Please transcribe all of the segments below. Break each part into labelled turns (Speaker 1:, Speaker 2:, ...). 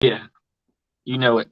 Speaker 1: Yeah, you know it.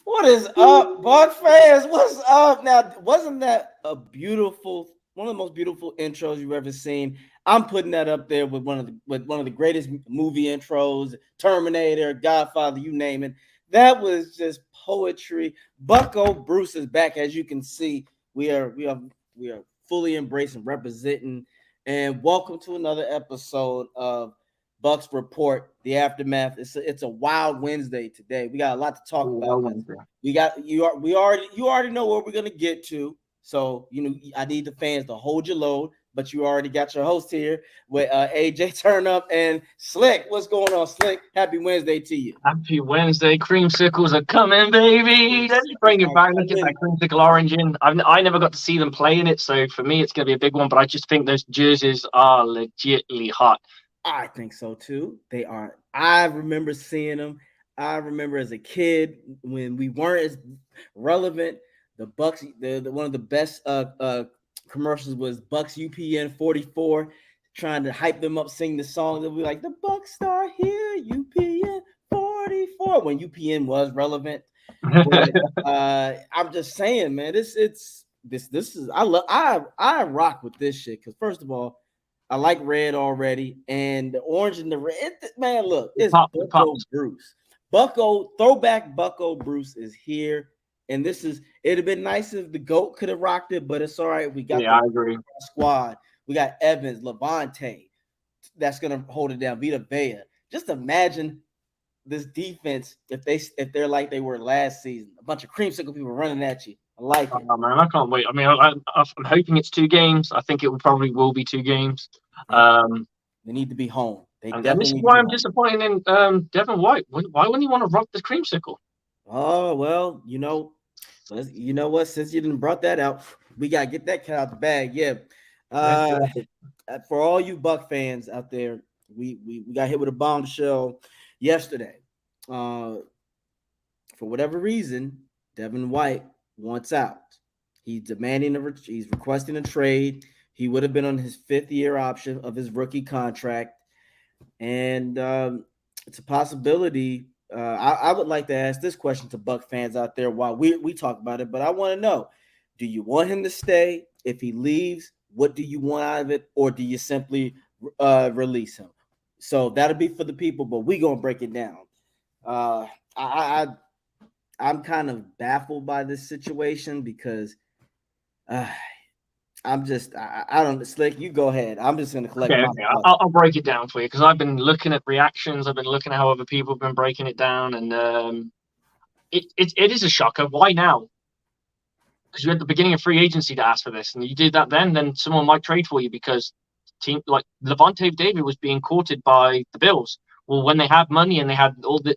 Speaker 2: What is up, Buck fans? What's up? Now, wasn't that a beautiful, one of the most beautiful intros you've ever seen? I'm putting that up there with one of the greatest movie intros, Terminator, Godfather, you name it. That was just poetry. Bucko Bruce is back, as you can see. We are fully embracing, representing, and welcome to another episode of Bucks Report, the aftermath. It's a wild Wednesday today. We got a lot to talk about. You already know where we're gonna get to. So I need the fans to hold your load, but you already got your host here with AJ Turn Up and Slick. What's going on, Slick? Happy Wednesday to you.
Speaker 1: Happy Wednesday. Creamsicles are coming, baby. Let's bring it back. Let's get that creamsicle orange in. I never got to see them play in it, so for me, it's going to be a big one. But I just think those jerseys are legitly hot.
Speaker 2: I think so too. They are. I remember seeing them. I remember as a kid when we weren't as relevant. The Bucks, one of the best commercials was Bucks UPN 44, trying to hype them up, sing the song. They'll be like, "The Bucks are here, UPN 44," when UPN was relevant. But I'm just saying, man, this is I rock with this shit because first of all, I like red already, and the orange and the red. Man, look, it's Bucko Bruce. Bucko throwback Bucko Bruce is here, and it'd have been nice if the GOAT could have rocked it, but it's all right. We got
Speaker 1: I agree.
Speaker 2: Squad. We got Evans, Levante, that's gonna hold it down. Vita Vea. Just imagine this defense if they're like they were last season. A bunch of creamsicle people running at you. I like it.
Speaker 1: Oh, man, I can't wait. I mean, I'm hoping it's 2 games. I think it will be 2 games.
Speaker 2: They need to be home.
Speaker 1: And this is why I'm disappointed in Devin White. Why wouldn't he want to rock the creamsicle?
Speaker 2: Oh, well, you know what? Since you didn't brought that out, we got to get that cat out the bag. Yeah. For all you Buck fans out there, we got hit with a bombshell yesterday. For whatever reason, Devin White wants out. He's he's requesting a trade. He would have been on his 5th-year option of his rookie contract. And it's a possibility. I would like to ask this question to Buck fans out there while we talk about it, but I want to know, do you want him to stay? If he leaves, what do you want out of it? Or do you simply release him? So that'll be for the people, but we're going to break it down. I'm kind of baffled by this situation because I don't, Slick, you go ahead. I'm just going to collect.
Speaker 1: Okay. I'll break it down for you because I've been looking at reactions. I've been looking at how other people have been breaking it down, and it is a shocker. Why now? Because you had the beginning of free agency to ask for this, and you did that then someone might trade for you because team like Levante David was being courted by the Bills. Well, when they have money and they have all they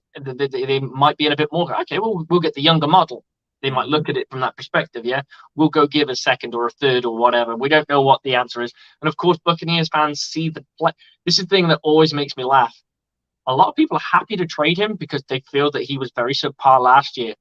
Speaker 1: might be in a bit more. Okay, well, we'll get the younger model. They might look at it from that perspective. Yeah, we'll go give a second or a third or whatever. We don't know what the answer is. And of course, Buccaneers fans see the play. This is the thing that always makes me laugh. a lot of people are happy to trade him because they feel that he was very subpar last year.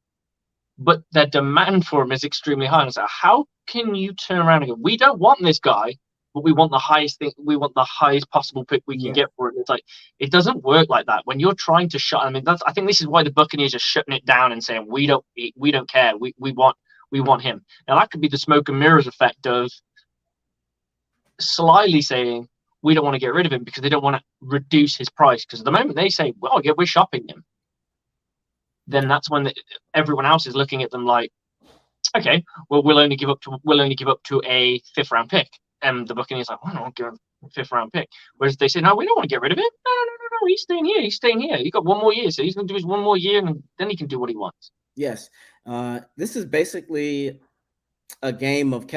Speaker 1: But their demand for him is extremely high. And it's like, how can you turn around and go, we don't want this guy, but we want the highest thing, we want the highest possible pick we can get for it. It's like, it doesn't work like that. When you're trying to shut, I mean, I think this is why the Buccaneers are shutting it down and saying, we don't care. We want him. Now that could be the smoke and mirrors effect of slyly saying, we don't want to get rid of him because they don't want to reduce his price. Because at the moment they say, well, yeah, we're shopping him, then that's when everyone else is looking at them like, okay, well, we'll only give up to a 5th round pick. And the Buccaneers are like, well, I don't give him a 5th round pick. Whereas they say, no, we don't want to get rid of him. No, he's staying here. He got 1 more year, so he's going to do his 1 more year, and then he can do what he wants.
Speaker 2: Yes, this is basically a game of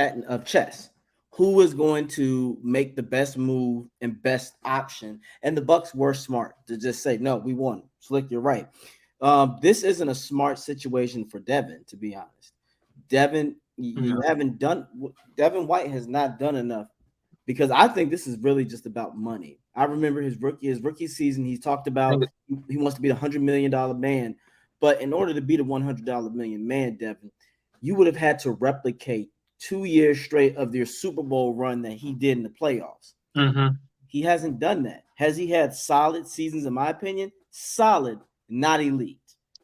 Speaker 2: chess. Who is going to make the best move and best option? And the Bucs were smart to just say, no, we won. Slick, you're right. This isn't a smart situation for Devin, to be honest. Devin, you haven't done. Devin White has not done enough, because I think this is really just about money. I remember his rookie season. He talked about he wants to be the $100 million man, but in order to be the $100 million man, Devin, you would have had to replicate 2 years straight of their Super Bowl run that he did in the playoffs.
Speaker 1: Mm-hmm.
Speaker 2: He hasn't done that. Has he had solid seasons? In my opinion, solid, not elite.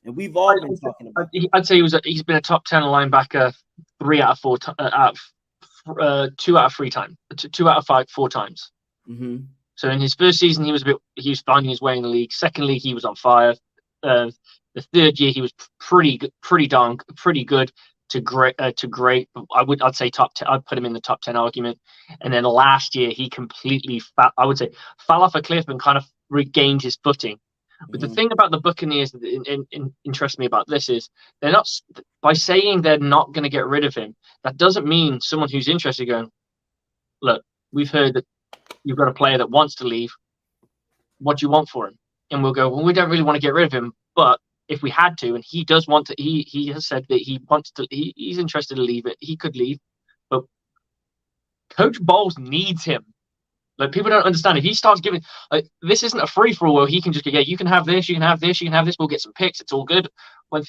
Speaker 2: And we've all been talking about.
Speaker 1: I'd say he's been a top 10 linebacker 2 out of 3 times, 2 out of 5, 4 times.
Speaker 2: Mm-hmm.
Speaker 1: So in his first season, he was finding his way in the league. Secondly, he was on fire. The third year, he was pretty good to great. I'd say top 10. I'd put him in the top 10 argument. And then last year, he completely fell off a cliff and kind of regained his footing. But the thing about the Buccaneers that interests me about this is they're not, by saying they're not going to get rid of him, that doesn't mean someone who's interested going, look, we've heard that you've got a player that wants to leave. What do you want for him? And we'll go, well, we don't really want to get rid of him, but if we had to, and he does want to, he has said that he wants to, he's interested to leave it. He could leave, but Coach Bowles needs him. Like, people don't understand. If he starts giving, like, this isn't a free for all where he can just go, yeah, you can have this, you can have this, you can have this. We'll get some picks. It's all good. When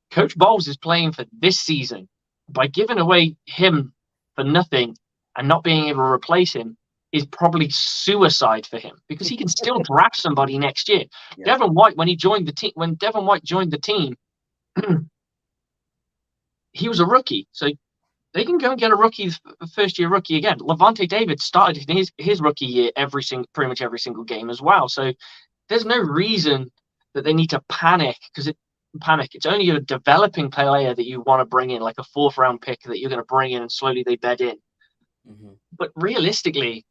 Speaker 1: Coach Bowles is playing for this season, by giving away him for nothing and not being able to replace him is probably suicide for him, because he can still draft somebody next year. Yeah. Devin White, when Devin White joined the team, he was a rookie. So they can go and get a first-year rookie again. Levante David started his rookie year pretty much every single game as well. So there's no reason that they need to panic, because it's only a developing player that you want to bring in, like a 4th-round pick that you're going to bring in and slowly they bed in. Mm-hmm. But realistically,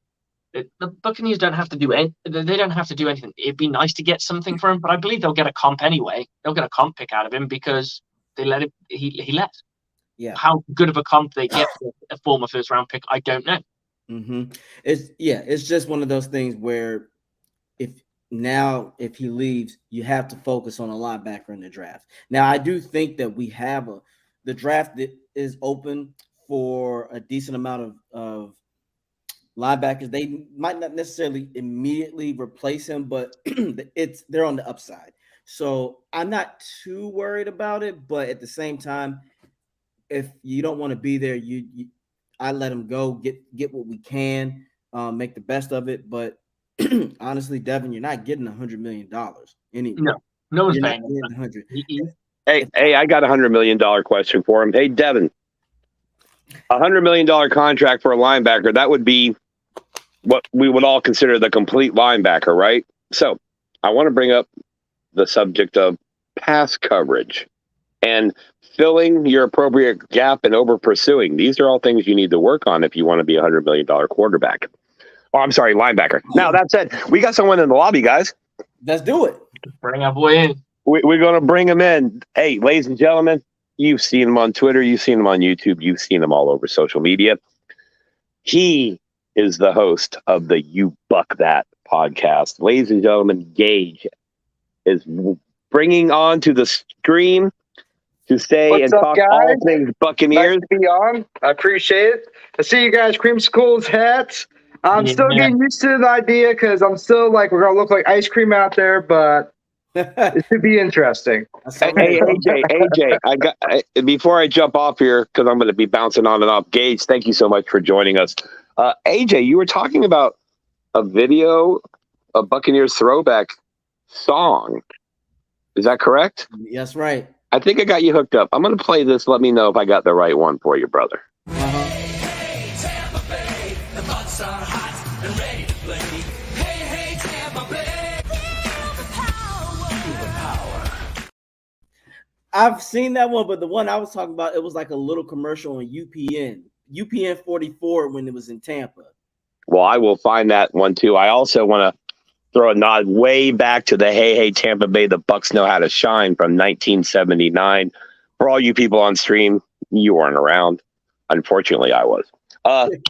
Speaker 1: the Buccaneers don't have to do they don't have to do anything. It'd be nice to get something for him, but I believe they'll get a comp anyway. They'll get a comp pick out of him because they let him. He left. Yeah. How good of a comp they get for a former 1st-round pick, I don't know.
Speaker 2: Mm-hmm. It's just one of those things where if he leaves, you have to focus on a linebacker in the draft. Now, I do think that we have the draft that is open for a decent amount of linebackers. They might not necessarily immediately replace him, but they're on the upside. So I'm not too worried about it, but at the same time, if you don't want to be there, I let him go, get what we can, make the best of it. But honestly, Devin, you're not getting $100 million anymore.
Speaker 1: No one's
Speaker 2: paying
Speaker 1: $100.
Speaker 3: Hey, I got $100 million question for him. Hey, Devin, $100 million contract for a linebacker, that would be what we would all consider the complete linebacker, right? So I want to bring up the subject of pass coverage and filling your appropriate gap and over pursuing. These are all things you need to work on if you want to be a $100 million quarterback. Oh, I'm sorry, linebacker. Now, that said, we got someone in the lobby, guys.
Speaker 2: Let's do it.
Speaker 1: Bring our boy in.
Speaker 3: We're going to bring him in. Hey, ladies and gentlemen, you've seen him on Twitter. You've seen him on YouTube. You've seen him all over social media. He is the host of the You Buck That podcast. Ladies and gentlemen, Gage is bringing on to the screen to say and talk all things Buccaneers.
Speaker 4: Nice to be on. I appreciate it. I see you guys, Creamsicles, hats. I'm still
Speaker 1: Yeah.
Speaker 4: getting used to the idea because I'm still like, we're going to look like ice cream out there, but it should be interesting.
Speaker 3: Hey, AJ, before I jump off here, because I'm going to be bouncing on and off. Gage, thank you so much for joining us. AJ, you were talking about a video, a Buccaneers throwback song. Is that correct?
Speaker 2: That's right.
Speaker 3: I think I got you hooked up. I'm going to play this. Let me know if I got the right one for you, brother.
Speaker 5: Hey, Tampa Bay, the Bucs are hot and ready to play. Hey, Tampa Bay, feel the power.
Speaker 2: I've seen that one, but the one I was talking about, it was like a little commercial on UPN 44 when it was in Tampa.
Speaker 3: Well, I will find that one too. I also want to throw a nod way back to the Hey Tampa Bay, the Bucs know how to shine from 1979. For all you people on stream, you weren't around. Unfortunately, I was.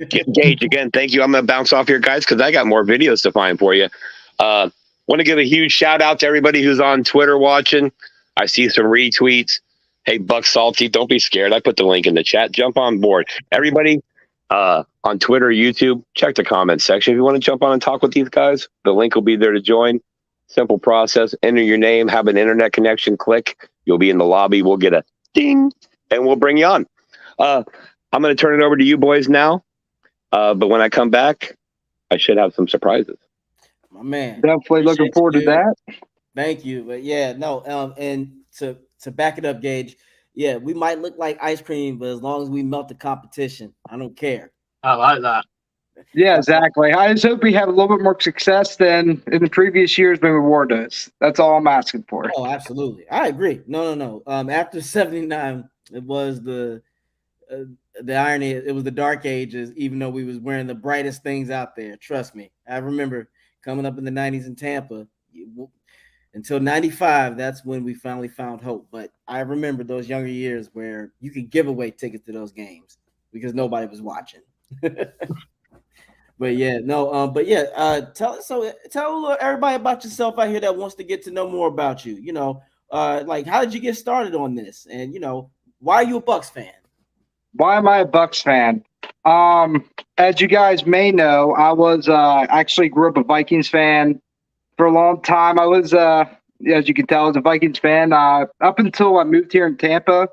Speaker 3: Gage, again, thank you. I'm going to bounce off here, guys, because I got more videos to find for you. Want to give a huge shout out to everybody who's on Twitter watching. I see some retweets. Hey, Buck Salty, don't be scared. I put the link in the chat. Jump on board. Everybody on Twitter, YouTube, check the comments section. If you want to jump on and talk with these guys, the link will be there to join. Simple process. Enter your name, have an internet connection, click. You'll be in the lobby. We'll get a ding, and we'll bring you on. I'm going to turn it over to you boys now. But when I come back, I should have some surprises.
Speaker 2: My man.
Speaker 4: Definitely looking forward to that.
Speaker 2: Thank you. But yeah, no, and to back it up, Gage, yeah, we might look like ice cream, but as long as we melt the competition, I don't care.
Speaker 1: I like that.
Speaker 4: Yeah, exactly. I just hope we have a little bit more success than in the previous years when we awarded us. That's all I'm asking for.
Speaker 2: Oh, absolutely. I agree. No. After 79, it was the irony. It was the dark ages, even though we was wearing the brightest things out there. Trust me. I remember coming up in the 90s in Tampa. Until 95, that's when we finally found hope. But I remember those younger years where you could give away tickets to those games because nobody was watching. But yeah, no, tell everybody about yourself out here that wants to get to know more about you. You know, like how did you get started on this, and you know, why are you a Bucs fan?
Speaker 4: Why am I a Bucs fan? As you guys may know, I was actually grew up a Vikings fan for a long time. I was, as you can tell, I was a Vikings fan up until I moved here in Tampa,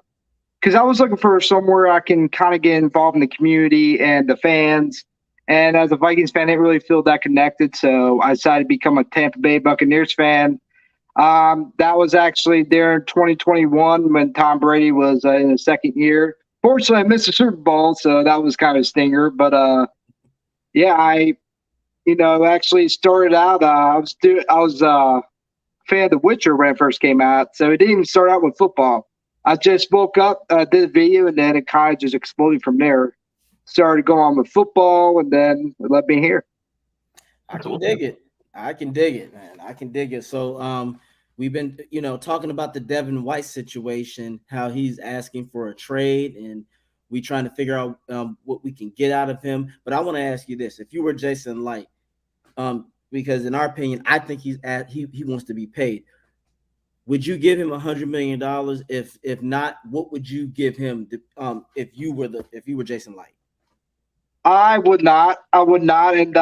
Speaker 4: because I was looking for somewhere I can kind of get involved in the community and the fans. And as a Vikings fan, I didn't really feel that connected, so I decided to become a Tampa Bay Buccaneers fan. That was actually there in 2021 when Tom Brady was in his second year. Fortunately, I missed the Super Bowl, so that was kind of a stinger. But yeah, I actually started out. I was a fan of The Witcher when it first came out, so it didn't even start out with football. I just woke up, did a video, and then it kind of just exploded from there. Started going on with football, and then it led me here.
Speaker 2: I can dig it. I can dig it, man. I can dig it. So, we've been, talking about the Devin White situation, how he's asking for a trade, and we trying to figure out what we can get out of him. But I want to ask you this: if you were Jason Light, because in our opinion, I think he wants to be paid. Would you give him $100 million? If not, what would you give him if you were Jason Light?
Speaker 4: I would not, and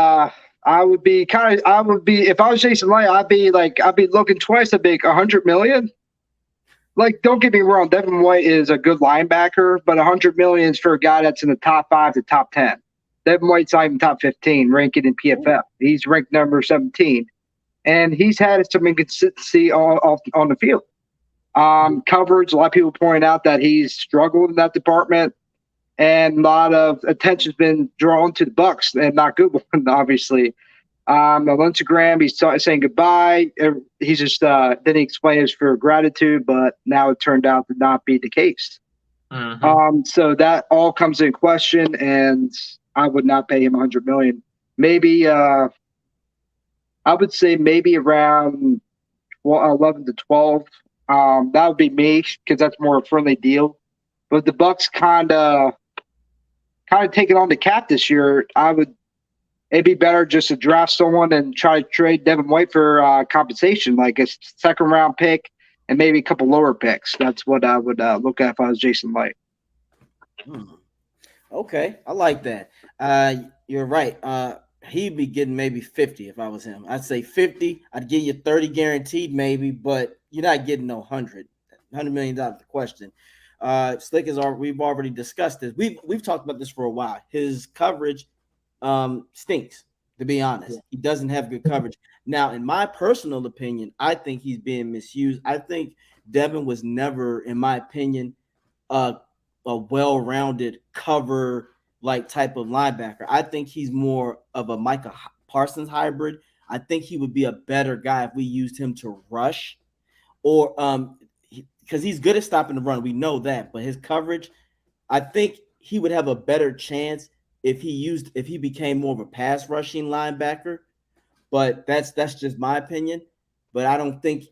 Speaker 4: I would be if I was Jason Light, I'd be looking twice. I'd be like $100 million. Like, don't get me wrong, Devin White is a good linebacker, but $100 million is for a guy that's in the top 5 to top 10. Devin White's not even top 15 ranking in PFF. He's ranked number 17, and he's had some inconsistency on the field. Coverage, a lot of people point out that he's struggled in that department. And a lot of attention's been drawn to the Bucs, and not good one, obviously. On Instagram, he's saying goodbye. He's just didn't explain his for gratitude, but now it turned out to not be the case.
Speaker 1: Mm-hmm.
Speaker 4: So that all comes in question, and I would not pay him $100 million. Maybe I would say maybe around 11 to 12. That would be me, because that's more a friendly deal. But the Bucs kind of taking on the cap this year. It'd be better just to draft someone and try to trade Devin White for compensation, like a second round pick and maybe a couple lower picks. That's what I would look at if I was Jason Light.
Speaker 2: Okay, I like that. You're right. he'd be getting maybe 50 if I was him. I'd say 50. I'd give you 30 guaranteed, maybe, but you're not getting no $100 million. The question. Slick is we've already discussed this. We've talked about this for a while. His coverage stinks, to be honest. He doesn't have good coverage. Now, in my personal opinion, I think he's being misused. I think Devin was never, in my opinion, a well-rounded cover like type of linebacker. I think he's more of a Micah Parsons hybrid. I think he would be a better guy if we used him to rush, or because he's good at stopping the run. We know that, but his coverage, I think he would have a better chance if he became more of a pass rushing linebacker. But that's just my opinion. But I don't think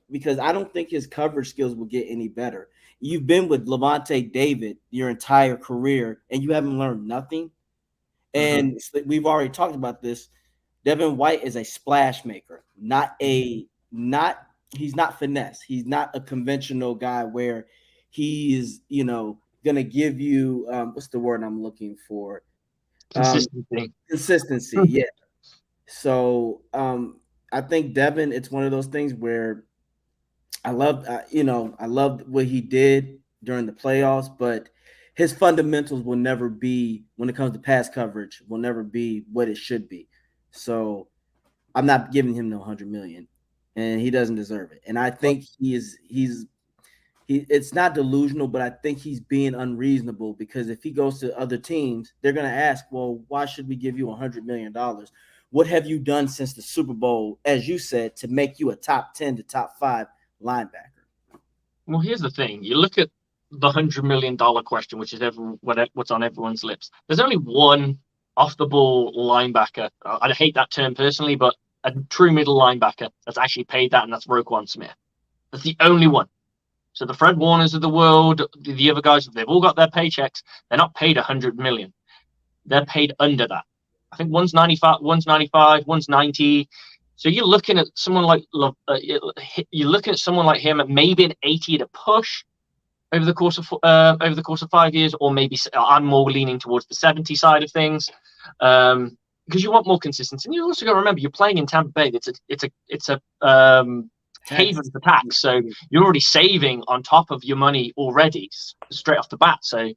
Speaker 2: his coverage skills will get any better. You've been with Levante David your entire career, and you haven't learned nothing. And we've already talked about this. Devin White is a splash maker, he's not finesse. He's not a conventional guy where he is, gonna give you what's the word I'm looking for? Consistency, yeah. So I think Devin, it's one of those things where I loved what he did during the playoffs, but his fundamentals will never be, when it comes to pass coverage, will never be what it should be. So I'm not giving him no $100 million, and he doesn't deserve it. And I think it's not delusional, but I think he's being unreasonable, because if he goes to other teams, they're going to ask, well, why should we give you $100 million? What have you done since the Super Bowl, as you said, to make you a top 10 to top 5 linebacker?
Speaker 1: Well, here's the thing. You look at the $100 million question, which is what's on everyone's lips. There's only one off-the-ball linebacker. I hate that term personally, but a true middle linebacker that's actually paid that, and that's Roquan Smith. That's the only one. So the Fred Warners of the world, the other guys, they've all got their paychecks. They're not paid $100 million. They're paid under that. I think one's 95, one's 90. So you're looking at someone like him at maybe an 80 to push over the course of 5 years, or maybe I'm more leaning towards the 70 side of things, because you want more consistency. And you also got to remember, you're playing in Tampa Bay. It's a haven for tax, so you're already saving on top of your money already straight off the bat. So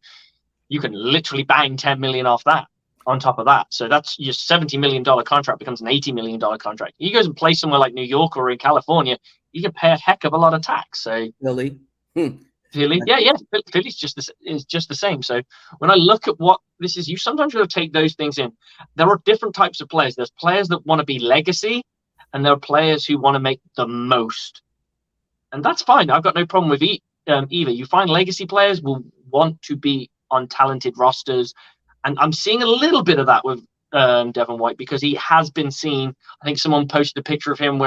Speaker 1: you can literally bang $10 million off that. On top of that, so that's your $70 million contract becomes an $80 million contract. You go and play somewhere like New York or in California, you can pay a heck of a lot of tax. So
Speaker 2: Philly,
Speaker 1: Philly's just the same. So when I look at what this is, you sometimes got to take those things in. There are different types of players. There's players that want to be legacy, and there are players who want to make the most, and that's fine. I've got no problem with either. You find legacy players will want to be on talented rosters. And I'm seeing a little bit of that with Devin White, because he has been seen. I think someone posted a picture of him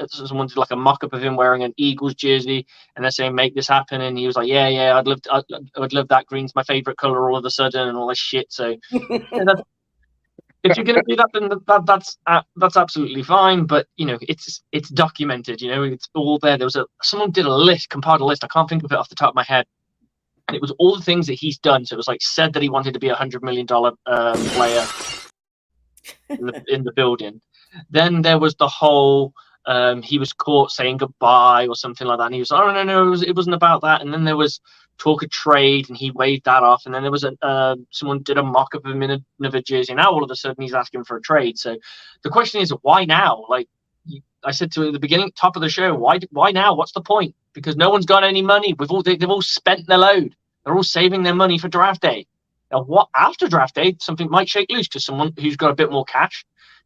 Speaker 1: someone did like a mock-up of him wearing an Eagles jersey, and they're saying, make this happen. And he was like, yeah, I'd love that. Green's my favorite color all of a sudden, and all this shit. So if you're going to do that, then that's absolutely fine. But, it's documented, it's all there. Someone compiled a list. I can't think of it off the top of my head. And it was all the things that he's done. So it was like said that he wanted to be $100 million player in the building. Then there was the whole he was caught saying goodbye or something like that. And he was, oh, no, it wasn't about that. And then there was talk of trade, and he waved that off. And then there was someone did a mock-up of him in another jersey. Now all of a sudden he's asking for a trade. So the question is, why now? Like I said to you at the beginning, top of the show, why now? What's the point? Because no one's got any money. They've all spent their load. They're all saving their money for draft day. Now, after draft day, something might shake loose to someone who's got a bit more cash.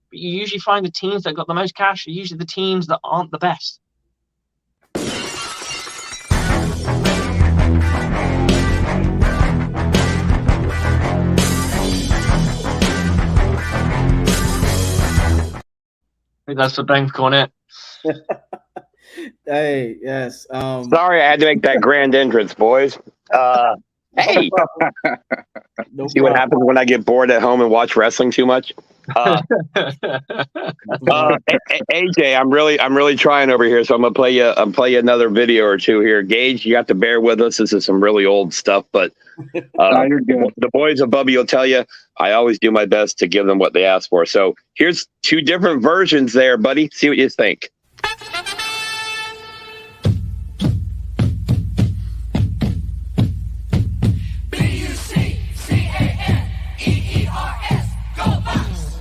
Speaker 1: But you usually find the teams that got the most cash are usually the teams that aren't the best. I think that's the Bank Cornet.
Speaker 2: Hey, yes.
Speaker 3: Sorry, I had to make that grand entrance, boys. Hey, see what happens when I get bored at home and watch wrestling too much? AJ, I'm really trying over here, so I'm gonna play you another video or two here. Gage, you have to bear with us. This is some really old stuff, but
Speaker 4: You're good.
Speaker 3: the boys above you will tell you I always do my best to give them what they ask for. So here's two different versions there, buddy. See what you think.
Speaker 5: Buccaneers, go Bucs!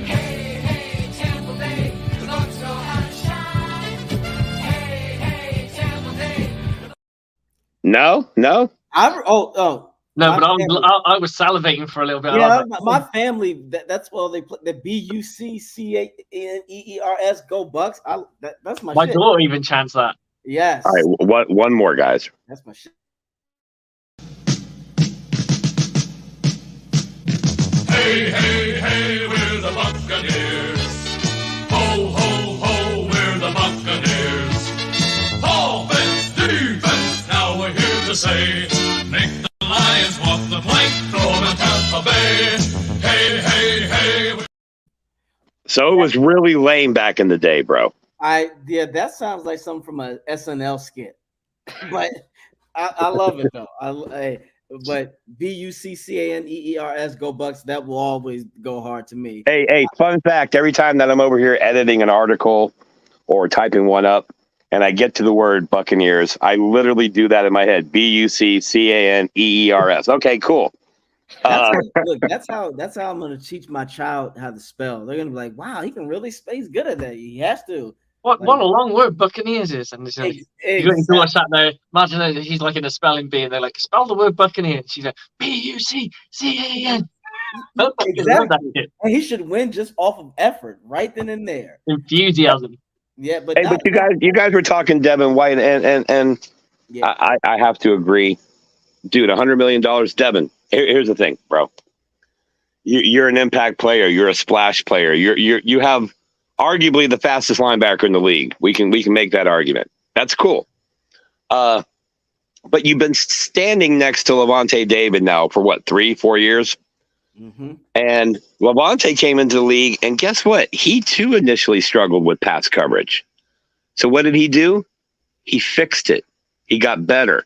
Speaker 5: Hey, hey, Tampa Bay, the Bucs know how to shine. Hey, hey, Tampa Bay.
Speaker 3: No.
Speaker 1: No,
Speaker 2: My
Speaker 1: but
Speaker 2: family.
Speaker 1: I was salivating for a little bit. I
Speaker 2: Yeah,
Speaker 1: was like,
Speaker 2: my family. That's why they put the Buccaneers. Go Bucs. That's my
Speaker 1: my
Speaker 2: shit.
Speaker 1: daughter even chants that.
Speaker 2: Yes,
Speaker 3: All right, one more, guys.
Speaker 2: that's my shit.
Speaker 5: Hey, hey, hey, we're the Buccaneers. Ho, ho, ho, we're the Buccaneers. Offense, defense, now we're here to say, make the Lions walk the plank, throw them in Tampa Bay. Hey, hey, hey.
Speaker 3: So it was really lame back in the day, bro.
Speaker 2: That sounds like something from a SNL skit, but I love it though. But Buccaneers, go Bucs. That will always go hard to me.
Speaker 3: Hey, fun fact, every time that I'm over here editing an article or typing one up and I get to the word Buccaneers, I literally do that in my head. Buccaneers. Okay, cool.
Speaker 2: That's how I'm gonna teach my child how to spell. They're gonna be like, wow, he can really spell. He's good at that. He has to.
Speaker 1: What a long word Buccaneers is, and it's like, you got your daughter sat there. Imagine that he's like in a spelling bee, and they're like, spell the word Buccaneers. She's like, Buccan.
Speaker 2: Exactly. And he should win just off of effort, right then and there.
Speaker 1: Enthusiasm.
Speaker 2: Yeah, but
Speaker 3: you guys were talking Devin White, and
Speaker 2: yeah.
Speaker 3: I have to agree, dude. $100 million, Devin. Here's the thing, bro. You're an impact player. You're a splash player. You have arguably the fastest linebacker in the league. We can make that argument. That's cool. But you've been standing next to Levante David now for what, 3-4 years?
Speaker 2: Mm-hmm.
Speaker 3: And Levante came into the league, and guess what? He too initially struggled with pass coverage. So what did he do? He fixed it. He got better.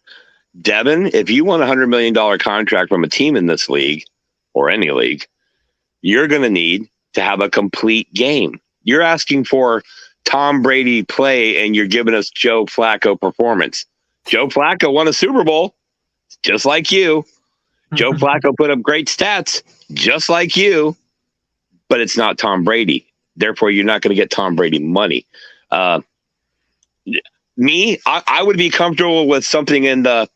Speaker 3: Devin, if you want a $100 million contract from a team in this league or any league, you're going to need to have a complete game. You're asking for Tom Brady play, and you're giving us Joe Flacco performance. Joe Flacco won a Super Bowl, just like you. Joe Flacco put up great stats, just like you, but it's not Tom Brady. Therefore, you're not going to get Tom Brady money. I would be comfortable with something in the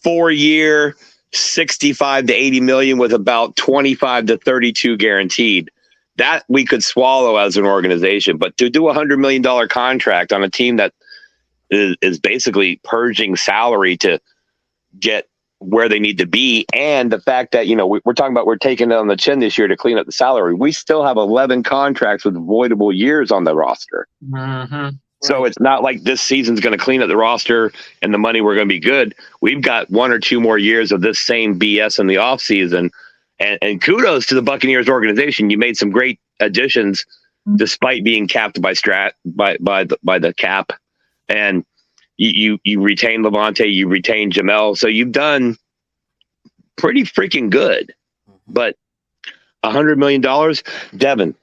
Speaker 3: 4-year, 65 to 80 million with about 25 to 32 guaranteed. That we could swallow as an organization, but to do a $100 million contract on a team that is basically purging salary to get where they need to be, and the fact that we're talking about we're taking it on the chin this year to clean up the salary. We still have 11 contracts with voidable years on the roster.
Speaker 1: Mm-hmm.
Speaker 3: So it's not like this season's going to clean up the roster and the money we're going to be good. We've got 1 or 2 more years of this same BS in the offseason. And kudos to the Buccaneers organization. You made some great additions despite being capped by the cap. And you retained Levante, you retained Jamel. So you've done pretty freaking good. But $100 million, Devin,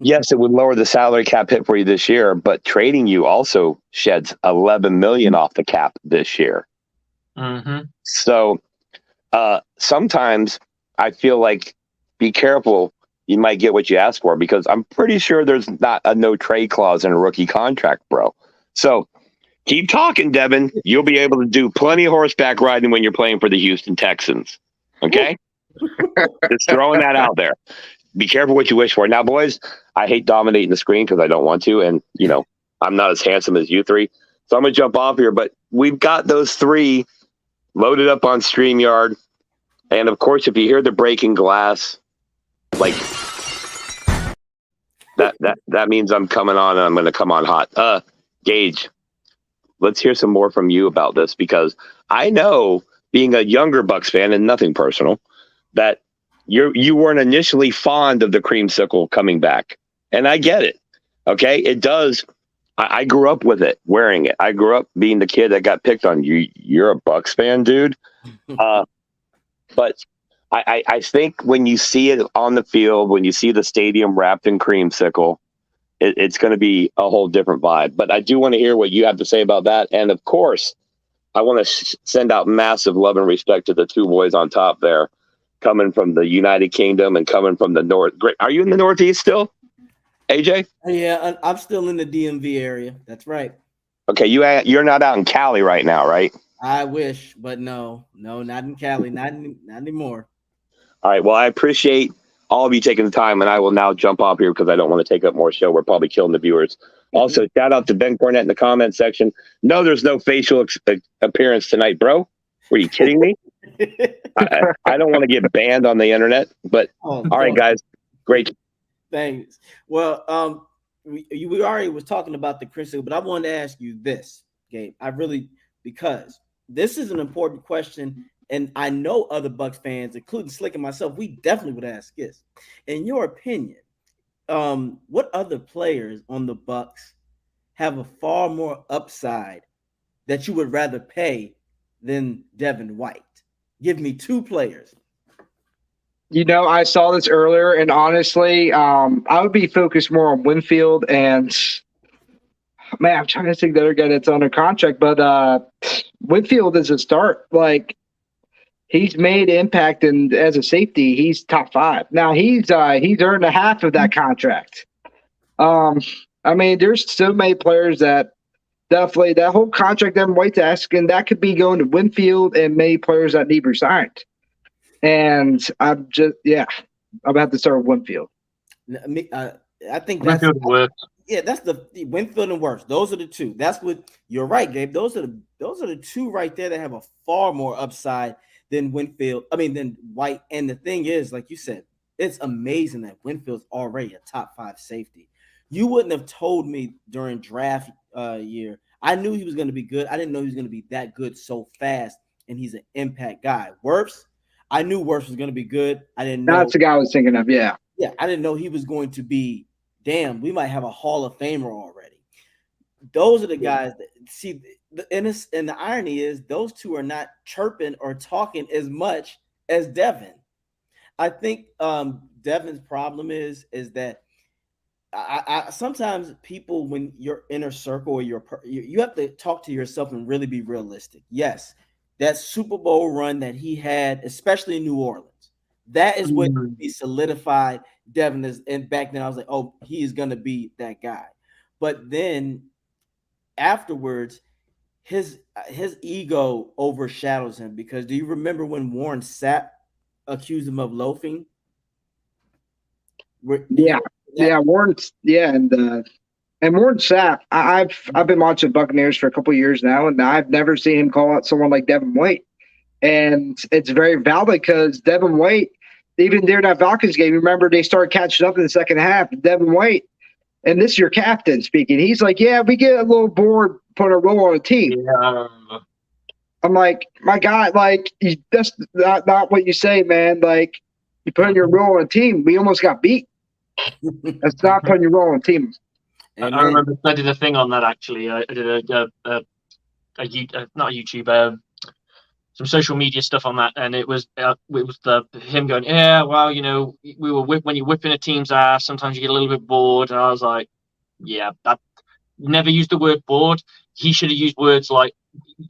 Speaker 3: yes, it would lower the salary cap hit for you this year, but trading you also sheds $11 million off the cap this year.
Speaker 1: Mm-hmm.
Speaker 3: So sometimes I feel like be careful. You might get what you ask for, because I'm pretty sure there's not a no trade clause in a rookie contract, bro. So keep talking, Devin. You'll be able to do plenty of horseback riding when you're playing for the Houston Texans. Okay? Just throwing that out there. Be careful what you wish for. Now, boys, I hate dominating the screen because I don't want to. And, I'm not as handsome as you three. So I'm going to jump off here. But we've got those 3 loaded up on StreamYard. And, of course, if you hear the breaking glass, like that means I'm coming on, and I'm going to come on hot. Gage, let's hear some more from you about this, because I know, being a younger Bucs fan, and nothing personal, that you weren't initially fond of the creamsicle coming back, and I get it. Okay, it does. I grew up with it, wearing it. I grew up being the kid that got picked on. You're a Bucs fan, dude. But I think when you see it on the field, when you see the stadium wrapped in creamsicle, it's going to be a whole different vibe. But I do want to hear what you have to say about that. And of course, I want to send out massive love and respect to the two boys on top there, coming from the United Kingdom and coming from the North. Great. Are you in the Northeast still, AJ?
Speaker 2: Yeah, I'm still in the DMV area. That's right.
Speaker 3: Okay, you're not out in Cali right now, right?
Speaker 2: I wish, but no, not in Cali, not anymore.
Speaker 3: All right. Well, I appreciate all of you taking the time, and I will now jump off here because I don't want to take up more show. We're probably killing the viewers. Also, shout out to Ben Cornett in the comment section. No, there's no facial appearance tonight, bro. Were you kidding me? I don't want to get banned on the internet, but all right, guys. Great.
Speaker 2: Thanks. Well, we already was talking about the creamsicle, but I wanted to ask you this, Gabe. Because this is an important question, and I know other Bucs fans, including Slick and myself, we definitely would ask this. In your opinion, what other players on the Bucs have a far more upside that you would rather pay than Devin White? Give me two players.
Speaker 4: I saw this earlier, and honestly, I would be focused more on Winfield and, man, I'm trying to think the other guy that's under contract, but Winfield is a start. Like, he's made impact, and as a safety, he's top 5. Now he's earned a half of that contract. I mean, there's so many players that definitely that whole contract Devin White's asking, that could be going to Winfield and many players that need resigned. And I'm about to have to start with Winfield.
Speaker 2: I think that's
Speaker 1: Winfield works.
Speaker 2: Yeah, that's the Winfield and Wirfs. Those are the two. That's what you're right, Gabe. Those are the two right there that have a far more upside than Winfield. I mean, than White. And the thing is, like you said, it's amazing that Winfield's already a top 5 safety. You wouldn't have told me during draft year. I knew he was going to be good. I didn't know he was going to be that good so fast, and he's an impact guy. Wirfs, I knew Wirfs was going to be good. I didn't know.
Speaker 4: That's the guy I was thinking of, yeah.
Speaker 2: Yeah, I didn't know he was going to be, damn, we might have a Hall of Famer already. Those are the guys that see, and the irony is those two are not chirping or talking as much as Devin. I think Devin's problem is that I sometimes people, when you're inner circle or you have to talk to yourself and really be realistic. Yes, that Super Bowl run that he had, especially in New Orleans, that is what he solidified Devin is. And back then I was like, oh, he is going to be that guy. But then afterwards, his ego overshadows him, because do you remember when Warren Sapp accused him of loafing?
Speaker 4: Warren, and Warren Sapp. I've been watching Buccaneers for a couple of years now, and I've never seen him call out someone like Devin White. And it's very valid, because Devin White, even during that Falcons game, remember they started catching up in the second half. Devin White, and this is your captain speaking, he's like, yeah, we get a little bored putting a role on a team.
Speaker 1: Yeah.
Speaker 4: I'm like, my God, like, that's not what you say, man. Like, you put your role on a team. We almost got beat. That's not putting your role on a team.
Speaker 1: I remember I did a thing on that, actually. I did not a YouTube, some social media stuff on that, and it was him going, yeah, well, we were when you're whipping a team's ass, sometimes you get a little bit bored. And I was like, yeah, that never used the word bored. He should have used words like,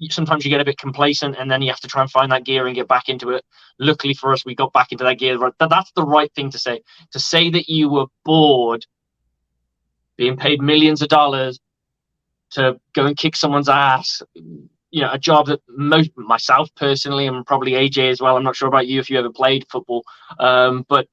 Speaker 1: sometimes you get a bit complacent, and then you have to try and find that gear and get back into it. Luckily for us, we got back into that gear. That's the right thing to say. To say that you were bored being paid millions of dollars to go and kick someone's ass, a job that myself personally, and probably AJ as well, I'm not sure about you if you ever played football, but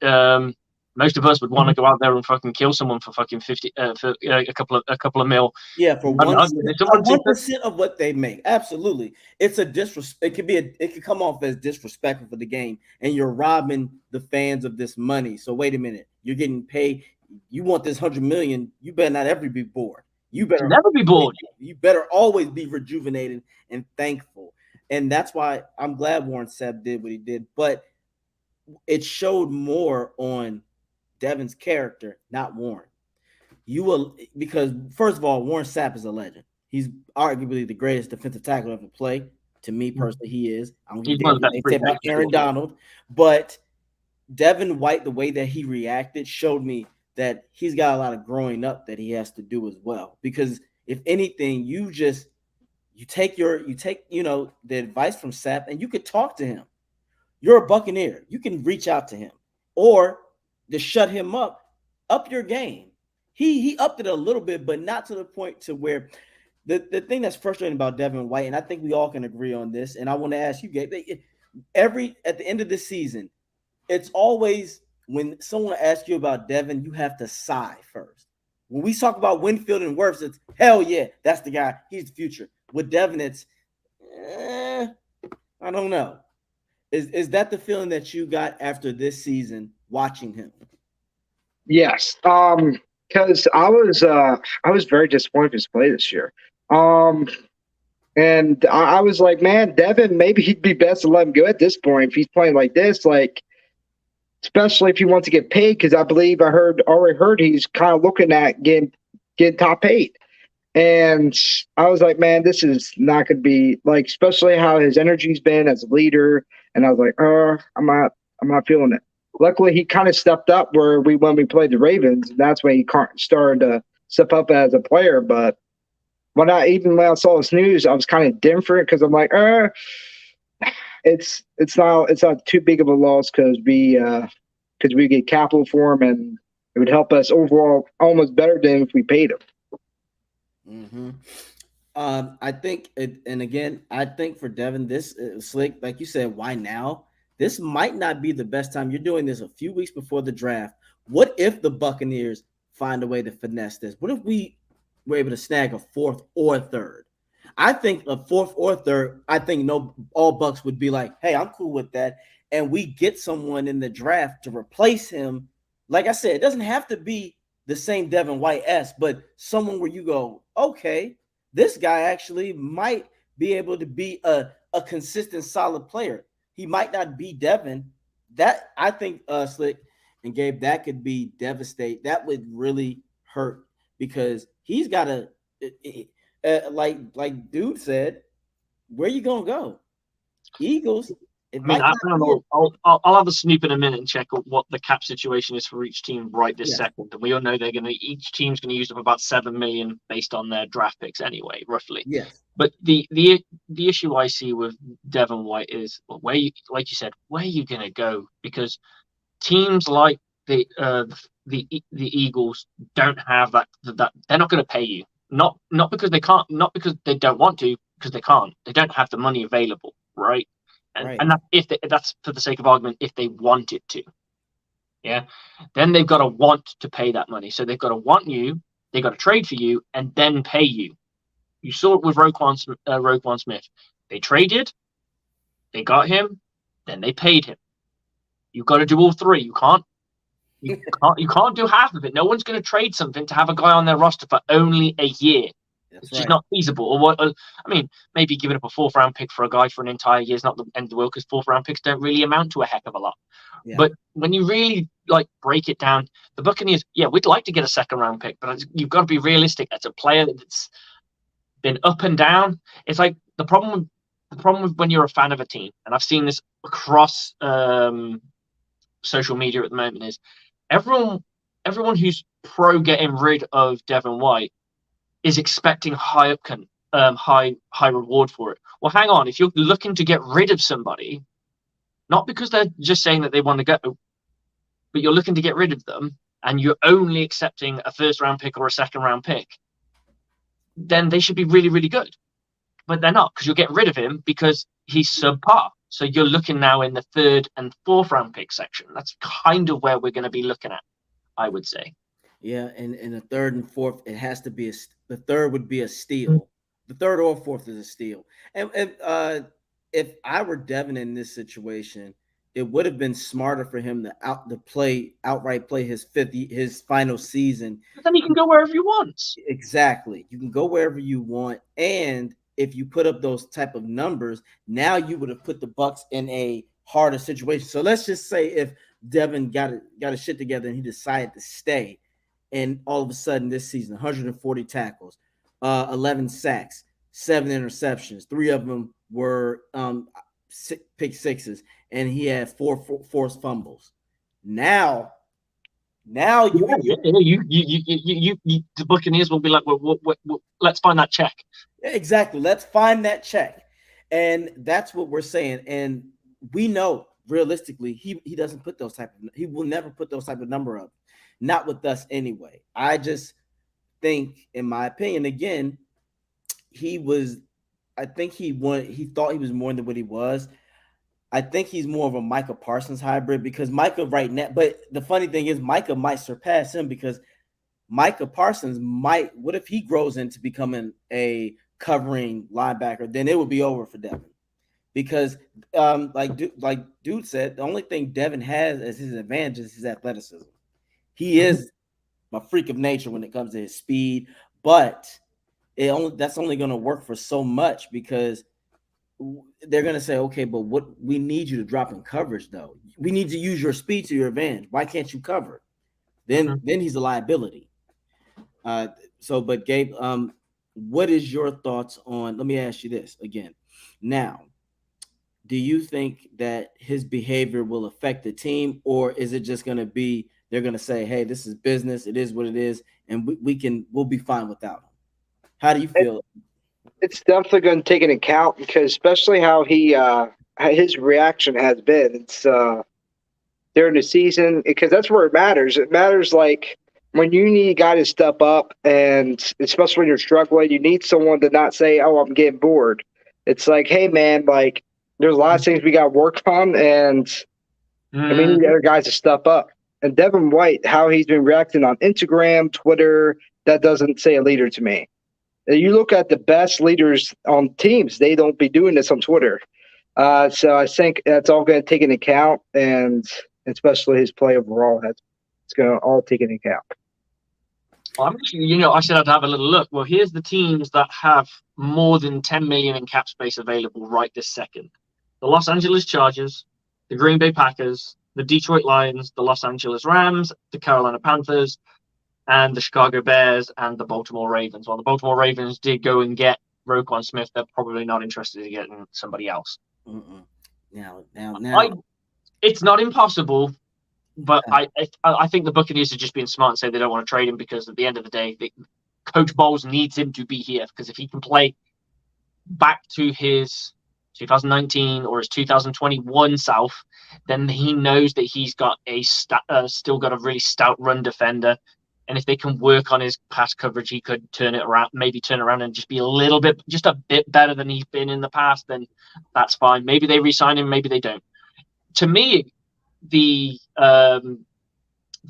Speaker 1: most of us would want to go out there and fucking kill someone for fucking 50 for a couple of mil.
Speaker 2: Yeah, for 1% of what they make. Absolutely, it's a disrespect. It could come off as disrespectful for the game, and you're robbing the fans of this money. So wait a minute, you're getting paid. You want this $100 million? You better not ever be bored. you better
Speaker 1: never be bored.
Speaker 2: You better always be rejuvenated and thankful. And that's why I'm glad Warren Sapp did what he did. But it showed more on Devin's character, not Warren. You will, because first of all, Warren Sapp is a legend. He's arguably the greatest defensive tackle ever play. To me personally, he is. I don't give a damn what they say about Aaron Donald, but Devin White, the way that he reacted, showed me that he's got a lot of growing up that he has to do as well. Because if anything, you take the advice from Sapp and you could talk to him. You're a Buccaneer. You can reach out to him or to shut him up your game. He upped it a little bit, but not to the point to where the thing that's frustrating about Devin White, and I think we all can agree on this, and I want to ask you, Gabe, at the end of the season, it's always when someone asks you about Devin, you have to sigh first. When we talk about Winfield and Wirfs, it's hell yeah, that's the guy. He's the future. With Devin, it's I don't know. Is that the feeling that you got after this season watching him?
Speaker 4: Yes. Because I was very disappointed with his play this year. And I was like, man, Devin, maybe he'd be best to let him go at this point if he's playing like this, like especially if he wants to get paid, because I believe I already heard he's kind of looking at getting top paid. And I was like, man, this is not going to be like, especially how his energy's been as a leader. And I was like, I'm not feeling it. Luckily, he kind of stepped up when we played the Ravens. And that's when he started to step up as a player. But when I saw this news, I was kind of different because I'm like, it's not too big of a loss because we get capital for him and it would help us overall almost better than if we paid him.
Speaker 2: Mm-hmm. I think, and again, I think for Devin, this Slick, like you said, why now? This might not be the best time. You're doing this a few weeks before the draft. What if the Buccaneers find a way to finesse this? What if we were able to snag a fourth or third? I think a fourth or third, I think all Bucs would be like, hey, I'm cool with that. And we get someone in the draft to replace him. Like I said, it doesn't have to be the same Devin White-esque, but someone where you go, okay, this guy actually might be able to be a consistent, solid player. He might not be Devin. That I think, Slick and Gabe, that could be devastating. That would really hurt because he's got to, like dude said, where you gonna go? Eagles.
Speaker 1: I don't know. I'll have a snoop in a minute and check what the cap situation is for each team right this second. And we all know each team's going to use up about $7 million based on their draft picks anyway, roughly.
Speaker 2: Yes.
Speaker 1: But the issue I see with Devin White is like you said, where are you going to go? Because teams like the Eagles don't have that they're not going to pay you. Not because they can't, not because they don't want to, because they can't. They don't have the money available, right? And that's for the sake of argument, if they wanted to, then they've got to want to pay that money. So they've got to want you, they've got to trade for you, and then pay you. You saw it with Roquan Smith. They traded, they got him, then they paid him. You've got to do all three. You can't do half of it. No one's going to trade something to have a guy on their roster for only a year. It's just not feasible. Or what? I mean, maybe giving up a 4th round pick for a guy for an entire year is not the end of the world because 4th round picks don't really amount to a heck of a lot. Yeah. But when you really break it down, the Buccaneers, we'd like to get a 2nd round pick, but you've got to be realistic. As a player that's been up and down, it's like the problem with when you're a fan of a team, and I've seen this across social media at the moment, is everyone who's pro getting rid of Devin White is expecting high reward for it. Well, hang on. If you're looking to get rid of somebody, not because they're just saying that they want to go, but you're looking to get rid of them, and you're only accepting a 1st round pick or a 2nd round pick, then they should be really, really good. But they're not, because you'll get rid of him because he's subpar. So you're looking now in the 3rd and 4th round pick section. That's kind of where we're going to be looking at, I would say.
Speaker 2: Yeah, and in the 3rd and 4th, it has to be the 3rd would be a steal. The 3rd or 4th is a steal. And if I were Devin in this situation, it would have been smarter for him to outright play his final season.
Speaker 1: But then he can go wherever he wants.
Speaker 2: Exactly. You can go wherever you want. And if you put up those type of numbers, now you would have put the Bucs in a harder situation. So let's just say if Devin got his shit together and he decided to stay, and all of a sudden this season, 140 tackles, 11 sacks, 7 interceptions, 3 of them were pick sixes, and he had 4 forced fumbles. Now
Speaker 1: the Buccaneers will be like, well, let's find that check.
Speaker 2: Exactly. Let's find that check. And that's what we're saying. And we know realistically he doesn't put he will never put those type of number up. Not with us anyway. I just think, in my opinion, again, he thought he was more than what he was. I think he's more of a Micah Parsons hybrid, because Micah right now, but the funny thing is Micah might surpass him, because Micah Parsons what if he grows into becoming a covering linebacker, then it would be over for Devin. Because like Dude said, the only thing Devin has as his advantage is his athleticism. He is a freak of nature when it comes to his speed, but that's only going to work for so much, because they're going to say, okay, but we need you to drop in coverage, though. We need to use your speed to your advantage. Why can't you cover? Then he's a liability. But Gabe, what is your thoughts on? Let me ask you this again. Now, do you think that his behavior will affect the team, or is it just going to be they're going to say, hey, this is business, it is what it is, and we'll be fine without him? How do you feel?
Speaker 4: It's definitely going to take into account, because especially how his reaction has been. It's during the season, because that's where it matters. It matters like when you need a guy to step up, and especially when you're struggling, you need someone to not say, "Oh, I'm getting bored." It's like, "Hey, man, like there's a lot of things we got to work on, and we need other guys to step up." And Devin White, how he's been reacting on Instagram, Twitter, that doesn't say a leader to me. You look at the best leaders on teams, they don't be doing this on Twitter. So I think that's all going to take into account, and especially his play overall, it's going to all take into account.
Speaker 1: Well, I said I'd have a little look. Well, here's the teams that have more than 10 million in cap space available right this second: the Los Angeles Chargers, the Green Bay Packers, the Detroit Lions, the Los Angeles Rams, the Carolina Panthers, and the Chicago Bears, and the Baltimore Ravens. While the Baltimore Ravens did go and get Roquan Smith, they're probably not interested in getting somebody else.
Speaker 2: Now,
Speaker 1: it's not impossible, but I think the Buccaneers are just being smart and say they don't want to trade him, because at the end of the day, Coach Bowles needs him to be here, because if he can play back to his 2019 or his 2021 self, then he knows that he's got still got a really stout run defender. And if they can work on his pass coverage, he could turn around and just be just a bit better than he's been in the past. Then that's fine. Maybe they re-sign him, maybe they don't. To me, the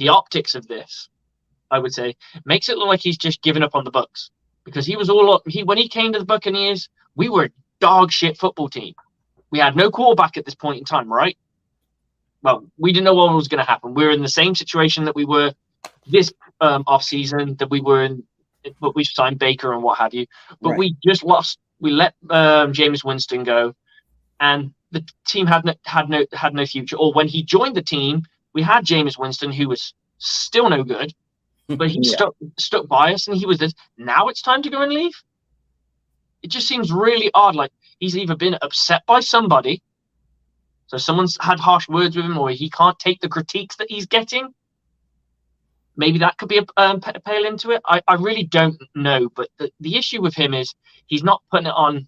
Speaker 1: optics of this, I would say, makes it look like he's just given up on the Bucs, because he was when he came to the Buccaneers, we were a dog shit football team. We had no quarterback at this point in time, right? Well, we didn't know what was going to happen. We were in the same situation that we were this off season that we were in, but we signed Baker and what have you. But we just lost. We let Jameis Winston go, and the team had no future. Or when he joined the team, we had Jameis Winston, who was still no good, but he stuck by us, and he was this. Now it's time to go and leave. It just seems really odd. Like he's either been upset by somebody, so someone's had harsh words with him, or he can't take the critiques that he's getting. Maybe that could be a pale into it. I really don't know. But the issue with him is he's not putting it on.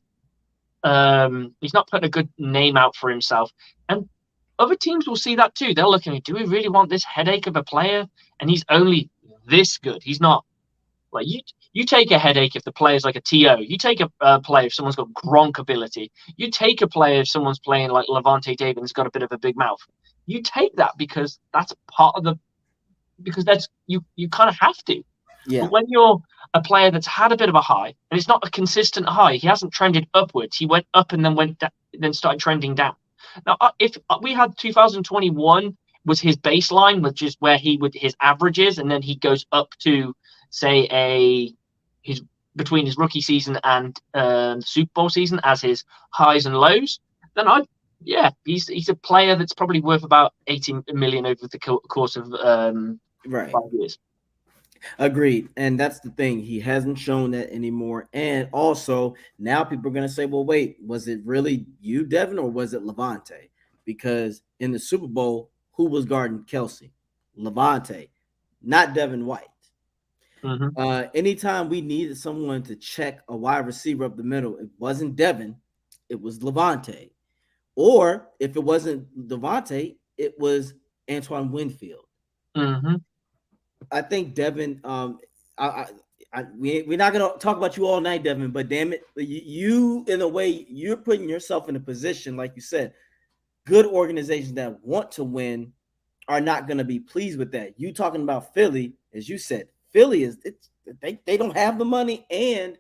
Speaker 1: He's not putting a good name out for himself. And other teams will see that too. They'll look at me, do we really want this headache of a player? And he's only this good. He's not. Like you take a headache if the player's like a TO. You take a player if someone's got Gronk ability. You take a player if someone's playing like Levante David and has got a bit of a big mouth. You take that because that's part of because that's you kind of have to. Yeah. But when you're a player that's had a bit of a high, and it's not a consistent high, he hasn't trended upwards. He went up and then went down, then started trending down. Now, if we had 2021 was his baseline, which is where he would his averages, and then he goes up to say his between his rookie season and Super Bowl season as his highs and lows, then he's a player that's probably worth about 18 million over the course of
Speaker 2: Right.
Speaker 1: 5 years.
Speaker 2: Agreed. And that's the thing. He hasn't shown that anymore. And also, now people are going to say, well, wait, was it really you, Devin, or was it Levante? Because in the Super Bowl, who was guarding Kelsey? Levante, not Devin White. Anytime we needed someone to check a wide receiver up the middle, it wasn't Devin, it was Levante. Or if it wasn't Levante, it was Antoine Winfield. I think Devin. We're not gonna talk about you all night, Devin. But damn it, you in a way you're putting yourself in a position, like you said, good organizations that want to win are not going to be pleased with that. You talking about Philly, as you said, Philly they don't have the money and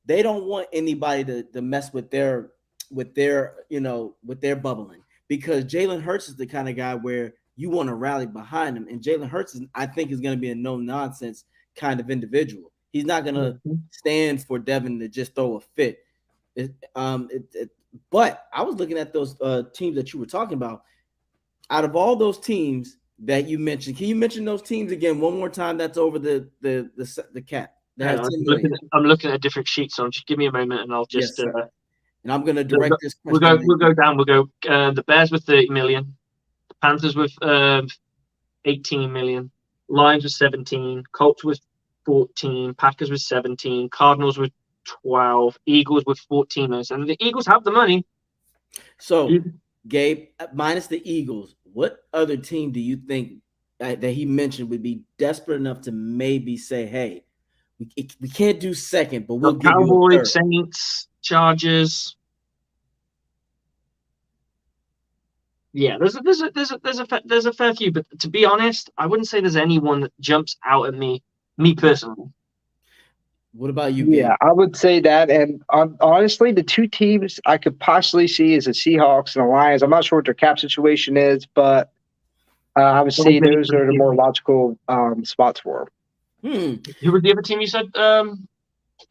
Speaker 2: they don't want anybody to mess with their bubbling, because Jalen Hurts is the kind of guy where you want to rally behind him, and Jalen Hurts I think is going to be a no nonsense kind of individual. He's not going to stand for Devin to just throw a fit. But I was looking at those teams that you were talking about. Out of all those teams that you mentioned, can you mention those teams again one more time? That's over the cap.
Speaker 1: Yeah, I'm looking at a different sheet, so just give me a moment, and I'll just.
Speaker 2: Yes, and I'm going to direct this question.
Speaker 1: We'll go down. We'll go the Bears with 30 million, the Panthers with 18 million, Lions with 17, Colts with 14, Packers with 17, Cardinals with 12, Eagles with 14 million. And the Eagles have the money.
Speaker 2: So, Gabe, minus the Eagles, what other team do you think that he mentioned would be desperate enough to maybe say, hey, we can't do second, but we'll give
Speaker 1: Cowboys,
Speaker 2: you a third?
Speaker 1: Saints, Chargers. Yeah, there's a fair few, but to be honest, I wouldn't say there's anyone that jumps out at me personally.
Speaker 2: What about you, Gabe?
Speaker 4: Yeah, I would say that. And honestly, the two teams I could possibly see is the Seahawks and the Lions. I'm not sure what their cap situation is, but I would say those are the more logical spots for them.
Speaker 1: Who was the other team you said,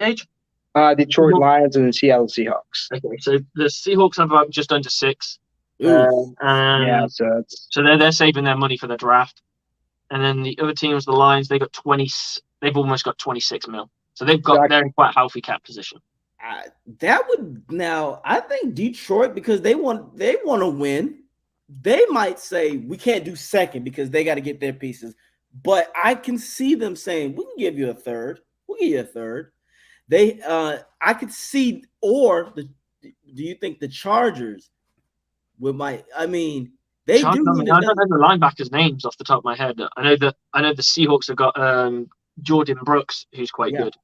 Speaker 1: Age?
Speaker 4: Detroit Lions and the Seattle Seahawks.
Speaker 1: Okay, so the Seahawks have about just under 6.
Speaker 2: So
Speaker 1: they're saving their money for the draft. And then the other teams, the Lions, they got 20. They've almost got 26 mil. So they're in quite a healthy cap position.
Speaker 2: I think Detroit, because they want to win, they might say we can't do second because they got to get their pieces. But I can see them saying we can give you a third. We'll give you a third. I could see, do you think the Chargers I don't know
Speaker 1: the linebackers' names off the top of my head. I know the Seahawks have got Jordan Brooks, who's quite good.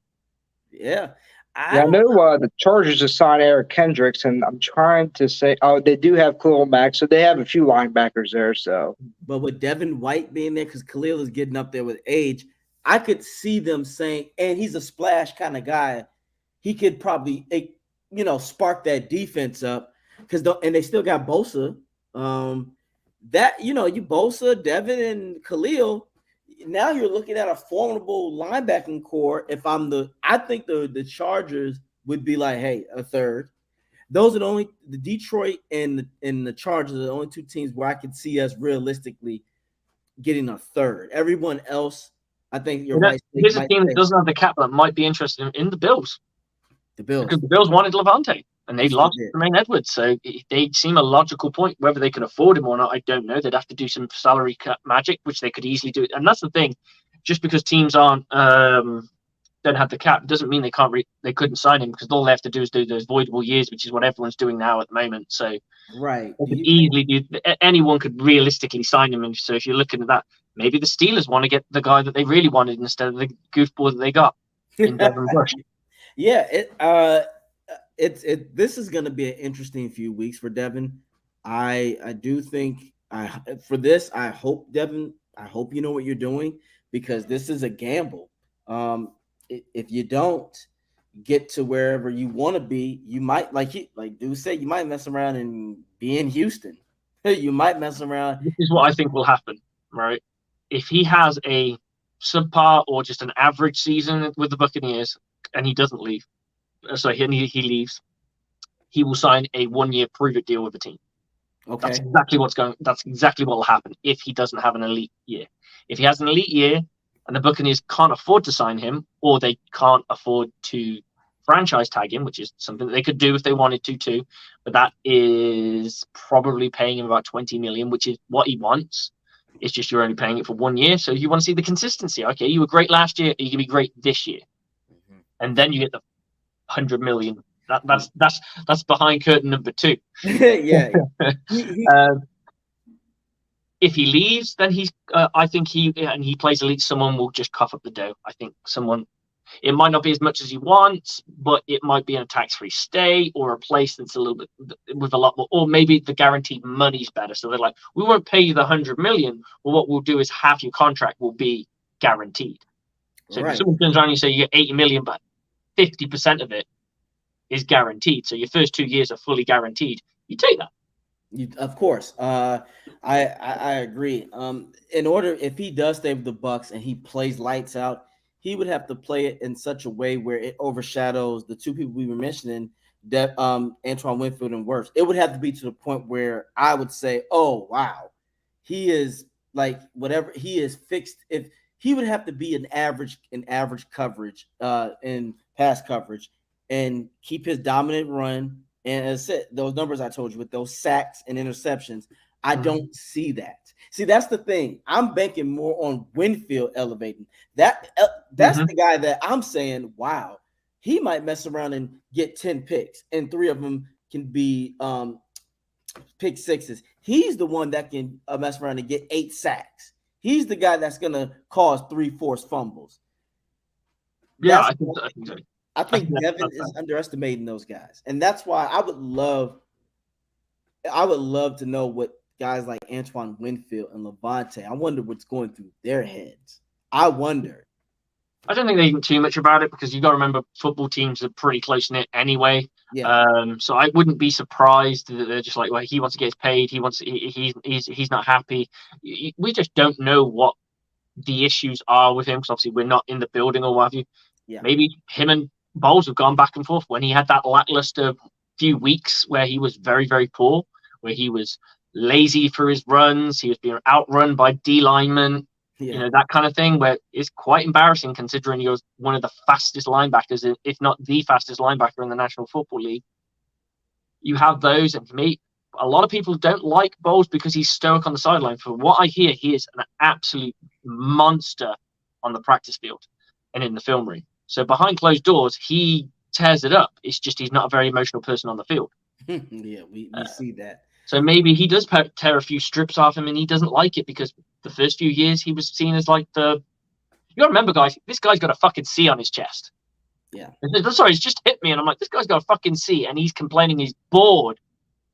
Speaker 2: Yeah.
Speaker 4: I know the Chargers just signed Eric Kendricks, and I'm trying to say, they do have Khalil Mack, so they have a few linebackers there. So,
Speaker 2: but with Devin White being there, because Khalil is getting up there with age, I could see them saying, and he's a splash kind of guy, he could probably, spark that defense up, and they still got Bosa. You Bosa, Devin, and Khalil. Now you're looking at a formidable linebacking core. I think the Chargers would be like, hey, a third. Those are the Detroit and the Chargers are the only two teams where I could see us realistically getting a third. Everyone else, I think you're right.
Speaker 1: Here's a team that doesn't have the cap that might be interested in the Bills.
Speaker 2: The Bills.
Speaker 1: Because the Bills wanted Levante. And they lost Jermaine Edwards, so they seem a logical point. Whether they can afford him or not, I don't know. They'd have to do some salary cut magic, which they could easily do. And that's the thing. Just because teams don't have the cap doesn't mean they couldn't sign him, because all they have to do is do those voidable years, which is what everyone's doing now at the moment. So
Speaker 2: right,
Speaker 1: anyone could realistically sign him. And so if you're looking at that, maybe the Steelers want to get the guy that they really wanted instead of the goofball that they got in Devin Bush.
Speaker 2: Yeah, this is going to be an interesting few weeks for Devin. I do think for this, I hope Devin, you know what you're doing, because this is a gamble. If you don't, get to wherever you want to be, you might like Dude said, you might mess around and be in Houston. You might mess around.
Speaker 1: This is what I think will happen, right? If he has a subpar or just an average season with the Buccaneers and he doesn't leave, so he leaves, he will sign a 1-year prove-it deal with the team.
Speaker 2: Okay.
Speaker 1: That's exactly what will happen if he doesn't have an elite year. If he has an elite year and the Buccaneers can't afford to sign him, or they can't afford to franchise tag him, which is something that they could do if they wanted to too, but that is probably paying him about $20 million, which is what he wants. It's just you're only paying it for 1 year, so you want to see the consistency. Okay, you were great last year, you can be great this year, and then you get the $100 million. That's behind curtain number 2.
Speaker 2: Yeah.
Speaker 1: If he leaves, then I think he plays elite. Someone will just cough up the dough. I think someone. It might not be as much as he wants, but it might be in a tax-free state or a place that's a little bit with a lot more, or maybe the guaranteed money's better. So they're like, we won't pay you the $100 million. Well, what we'll do is half your contract will be guaranteed. So if someone turns around and you say you get $80 million, but 50% of it is guaranteed. So your first 2 years are fully guaranteed. You take that.
Speaker 2: Of course. I agree. If he does stay with the Bucs and he plays lights out, he would have to play it in such a way where it overshadows the two people we were mentioning, Antoine Winfield and Wirfs. It would have to be to the point where I would say, oh, wow, he is like whatever he is fixed. If he would have to be an average coverage in pass coverage and keep his dominant run. And as I said, those numbers I told you with those sacks and interceptions, I don't see that. See, that's the thing. I'm banking more on Winfield elevating. That's the guy that I'm saying, wow, he might mess around and get 10 picks, and 3 of them can be pick sixes. He's the one that can mess around and get 8 sacks. He's the guy that's going to cause 3 forced fumbles.
Speaker 1: Yeah, I think so.
Speaker 2: I think Devin is underestimating those guys, and that's why I would love to know what guys like Antoine Winfield and Levante. I wonder what's going through their heads. I wonder.
Speaker 1: I don't think they think too much about it because you got to remember football teams are pretty close knit anyway.
Speaker 2: Yeah.
Speaker 1: So I wouldn't be surprised that they're just like, well, he wants to get paid. He's not happy. We just don't know what the issues are with him because obviously we're not in the building or what have you.
Speaker 2: Yeah.
Speaker 1: Maybe him and Bowles have gone back and forth when he had that lackluster few weeks where he was very, very poor, where he was lazy for his runs. He was being outrun by D linemen, that kind of thing, where it's quite embarrassing considering you're one of the fastest linebackers, if not the fastest linebacker in the National Football League. You have those, and for me, a lot of people don't like Bowles because he's stoic on the sideline. For what I hear, he is an absolute monster on the practice field and in the film room. So behind closed doors, he tears it up. It's just he's not a very emotional person on the field.
Speaker 2: Yeah, we see that.
Speaker 1: So maybe he does tear a few strips off him and he doesn't like it because the first few years he was seen as like you got to remember, guys, this guy's got a fucking C on his chest.
Speaker 2: Yeah.
Speaker 1: Sorry, it's just hit me. And I'm like, this guy's got a fucking C and he's complaining he's bored.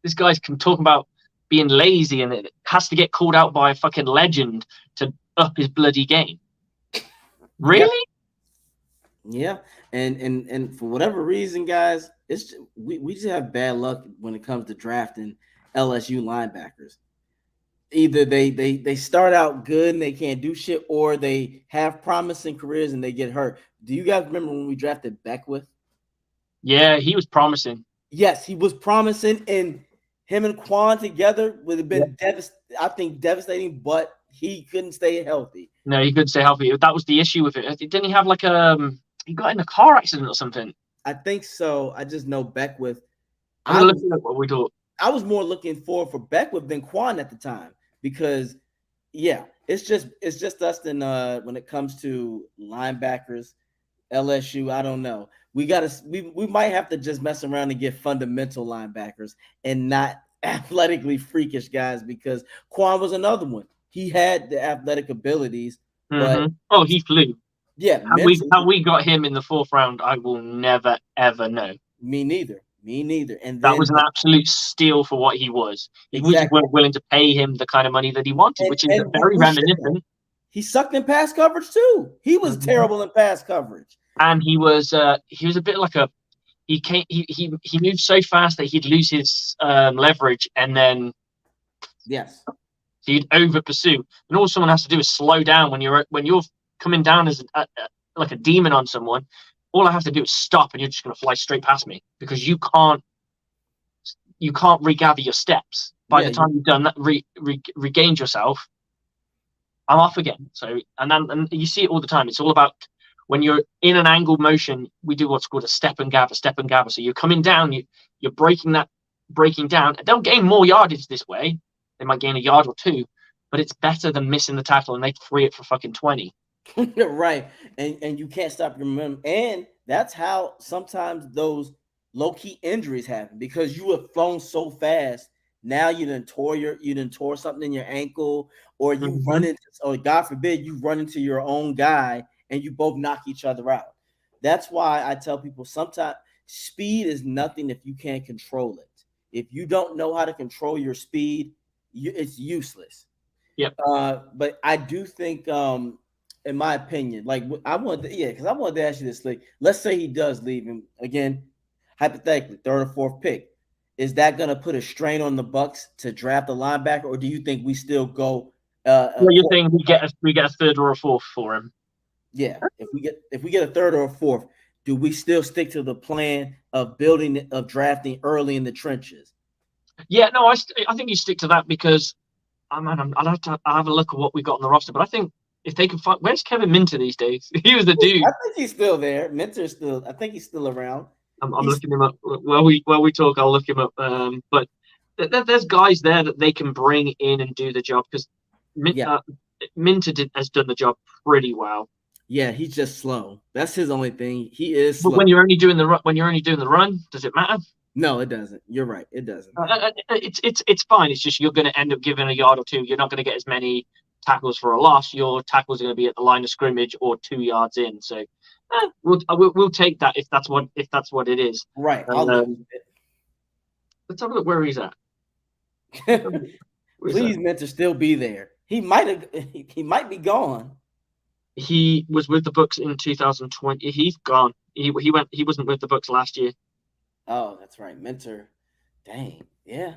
Speaker 1: This guy's talking about being lazy and it has to get called out by a fucking legend to up his bloody game. Really?
Speaker 2: Yeah. And for whatever reason, guys, it's we just have bad luck when it comes to drafting LSU linebackers. Either they start out good and they can't do shit, or they have promising careers and they get hurt. Do you guys remember when we drafted Beckwith?
Speaker 1: Yeah, he was promising.
Speaker 2: Yes, he was promising, and him and Quan together would have been devastating, but he couldn't stay healthy.
Speaker 1: No, he couldn't stay healthy. That was the issue with it. Didn't he have like he got in a car accident or something?
Speaker 2: I think so. I just know Beckwith.
Speaker 1: I'm looking at what we thought.
Speaker 2: I was more looking forward for Beckwith than Quan at the time because, yeah, it's just us than when it comes to linebackers, LSU. I don't know. We might have to just mess around and get fundamental linebackers and not athletically freakish guys because Quan was another one. He had the athletic abilities, but
Speaker 1: he flew.
Speaker 2: Yeah,
Speaker 1: how we got him in the 4th round, I will never ever know.
Speaker 2: Me neither. And
Speaker 1: that was an absolute steal for what he was. We just weren't willing to pay him the kind of money that he wanted, which is very reminiscent.
Speaker 2: He sucked in pass coverage too. He was terrible in pass coverage.
Speaker 1: and he was a bit like he moved so fast that he'd lose his leverage, and then
Speaker 2: Yes.
Speaker 1: he'd over pursue. And all someone has to do is slow down when you're coming down as like a demon on someone. All I have to do is stop, and you're just going to fly straight past me because you can't regather your steps. By the time you've done that, regained yourself, I'm off again. So and you see it all the time. It's all about when you're in an angle motion. We do what's called a step and gather. So you're coming down, you're breaking down. They'll gain more yardage this way. They might gain a yard or two, but it's better than missing the tackle and they free it for fucking 20.
Speaker 2: Right. And you can't stop your momentum. And that's how sometimes those low-key injuries happen, because you have flown so fast. Now you done tore something in your ankle, or you run into, or God forbid, you run into your own guy and you both knock each other out. That's why I tell people sometimes speed is nothing if you can't control it. If you don't know how to control your speed, it's useless.
Speaker 1: Yep.
Speaker 2: But I do think, in my opinion, like I wanted to ask you this. Like, let's say he does leave, and again, hypothetically, third or fourth pick. Is that going to put a strain on the Bucs to draft a linebacker, or do you think we still go?
Speaker 1: You're saying we get a third or a fourth for him?
Speaker 2: Yeah, if we get a third or a fourth, do we still stick to the plan of drafting early in the trenches?
Speaker 1: Yeah, no, I think you stick to that because I'll have a look at what we got on the roster. But I think if they can find, where's Kevin Minter these days? He was the dude.
Speaker 2: I think he's still there. Minter's still. I think he's still around.
Speaker 1: I'm looking him up while we talk. I'll look him up. But there's guys there that they can bring in and do the job, because Minter has done the job pretty well.
Speaker 2: Yeah, he's just slow. That's his only thing. He is slow.
Speaker 1: But when you're only doing the run, does it matter?
Speaker 2: No, it doesn't. You're right. It doesn't.
Speaker 1: It's fine. It's just you're going to end up giving a yard or two. You're not going to get as many tackles for a loss. Your tackles are going to be at the line of scrimmage or 2 yards in. So we'll take that if that's what it is.
Speaker 2: Right.
Speaker 1: Let's have a look where he's at.
Speaker 2: Please, Minter still be there. He might be gone.
Speaker 1: He was with the Bucs in 2020. He's gone. He wasn't with the Bucs last year.
Speaker 2: Oh, that's right. Minter. Dang. Yeah.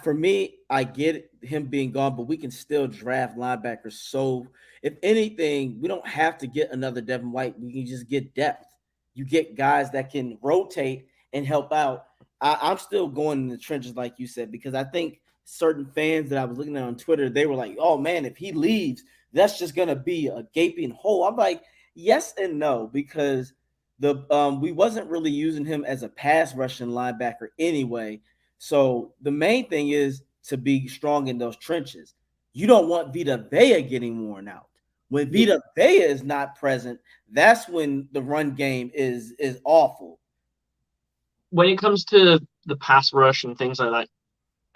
Speaker 2: For me, I get him being gone, but we can still draft linebackers. So if anything, we don't have to get another Devin White. We can just get depth. You get guys that can rotate and help out. I'm still going in the trenches, like you said, because I think certain fans that I was looking at on Twitter, they were like, oh man, if he leaves, that's just going to be a gaping hole. I'm like, yes and no, because we wasn't really using him as a pass rushing linebacker anyway. So the main thing is to be strong in those trenches. You don't want Vita Vea getting worn out. When Vita Vea is not present, that's when the run game is awful.
Speaker 1: When it comes to the pass rush and things like that,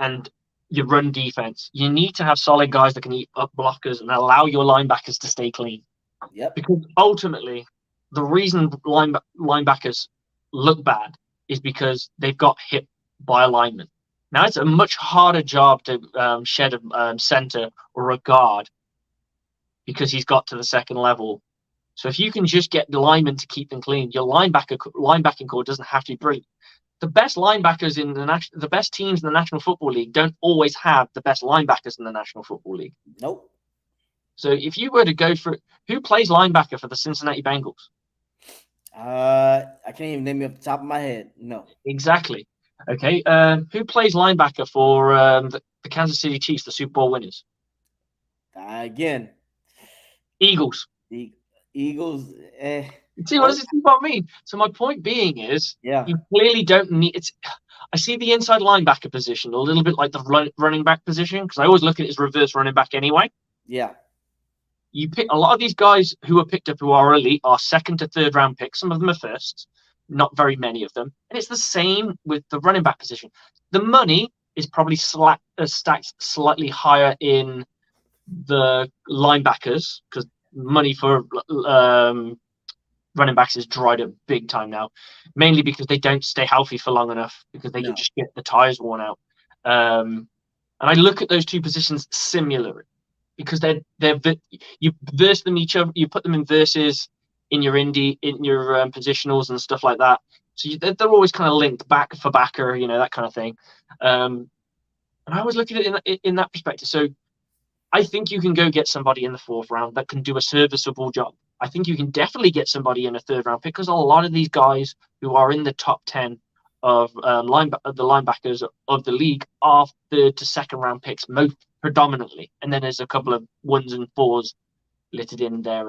Speaker 1: and your run defense, you need to have solid guys that can eat up blockers and allow your linebackers to stay clean.
Speaker 2: Yep.
Speaker 1: Because ultimately, the reason linebackers look bad is because they've got hit by a lineman. Now, it's a much harder job to shed a center or a guard because he's got to the second level. So if you can just get the lineman to keep them clean, your linebacking core doesn't have to be brilliant. The best linebackers in the best teams in the National Football League don't always have the best linebackers in the National Football League.
Speaker 2: Nope.
Speaker 1: So if you were to go for who plays linebacker for the Cincinnati Bengals?
Speaker 2: I can't even name it off the top of my head. No.
Speaker 1: Exactly. Okay. Who plays linebacker for the Kansas City Chiefs, the Super Bowl winners?
Speaker 2: Again.
Speaker 1: Eagles.
Speaker 2: Eagles.
Speaker 1: See, what does it about mean? So my point being is, you clearly don't need it. I see the inside linebacker position a little bit like the running back position, because I always look at it as reverse running back anyway.
Speaker 2: Yeah.
Speaker 1: You pick a lot of these guys who are picked up who are elite are second to third round picks. Some of them are firsts, not very many of them. And it's the same with the running back position. The money is probably stacked slightly higher in the linebackers, because money for running backs is dried up big time now, mainly because they don't stay healthy for long enough, because they can just get the tires worn out. And I look at those two positions similarly. because you verse them each other, you put them in verses in your positionals and stuff like that. So they're always kind of linked back for backer, that kind of thing. And I always look at it in that perspective. So I think you can go get somebody in the 4th round that can do a serviceable job. I think you can definitely get somebody in a 3rd round pick, because a lot of these guys who are in the top 10 of the linebackers of the league are 3rd to 2nd round picks, most predominantly, and then there's a couple of 1s and 4s littered in there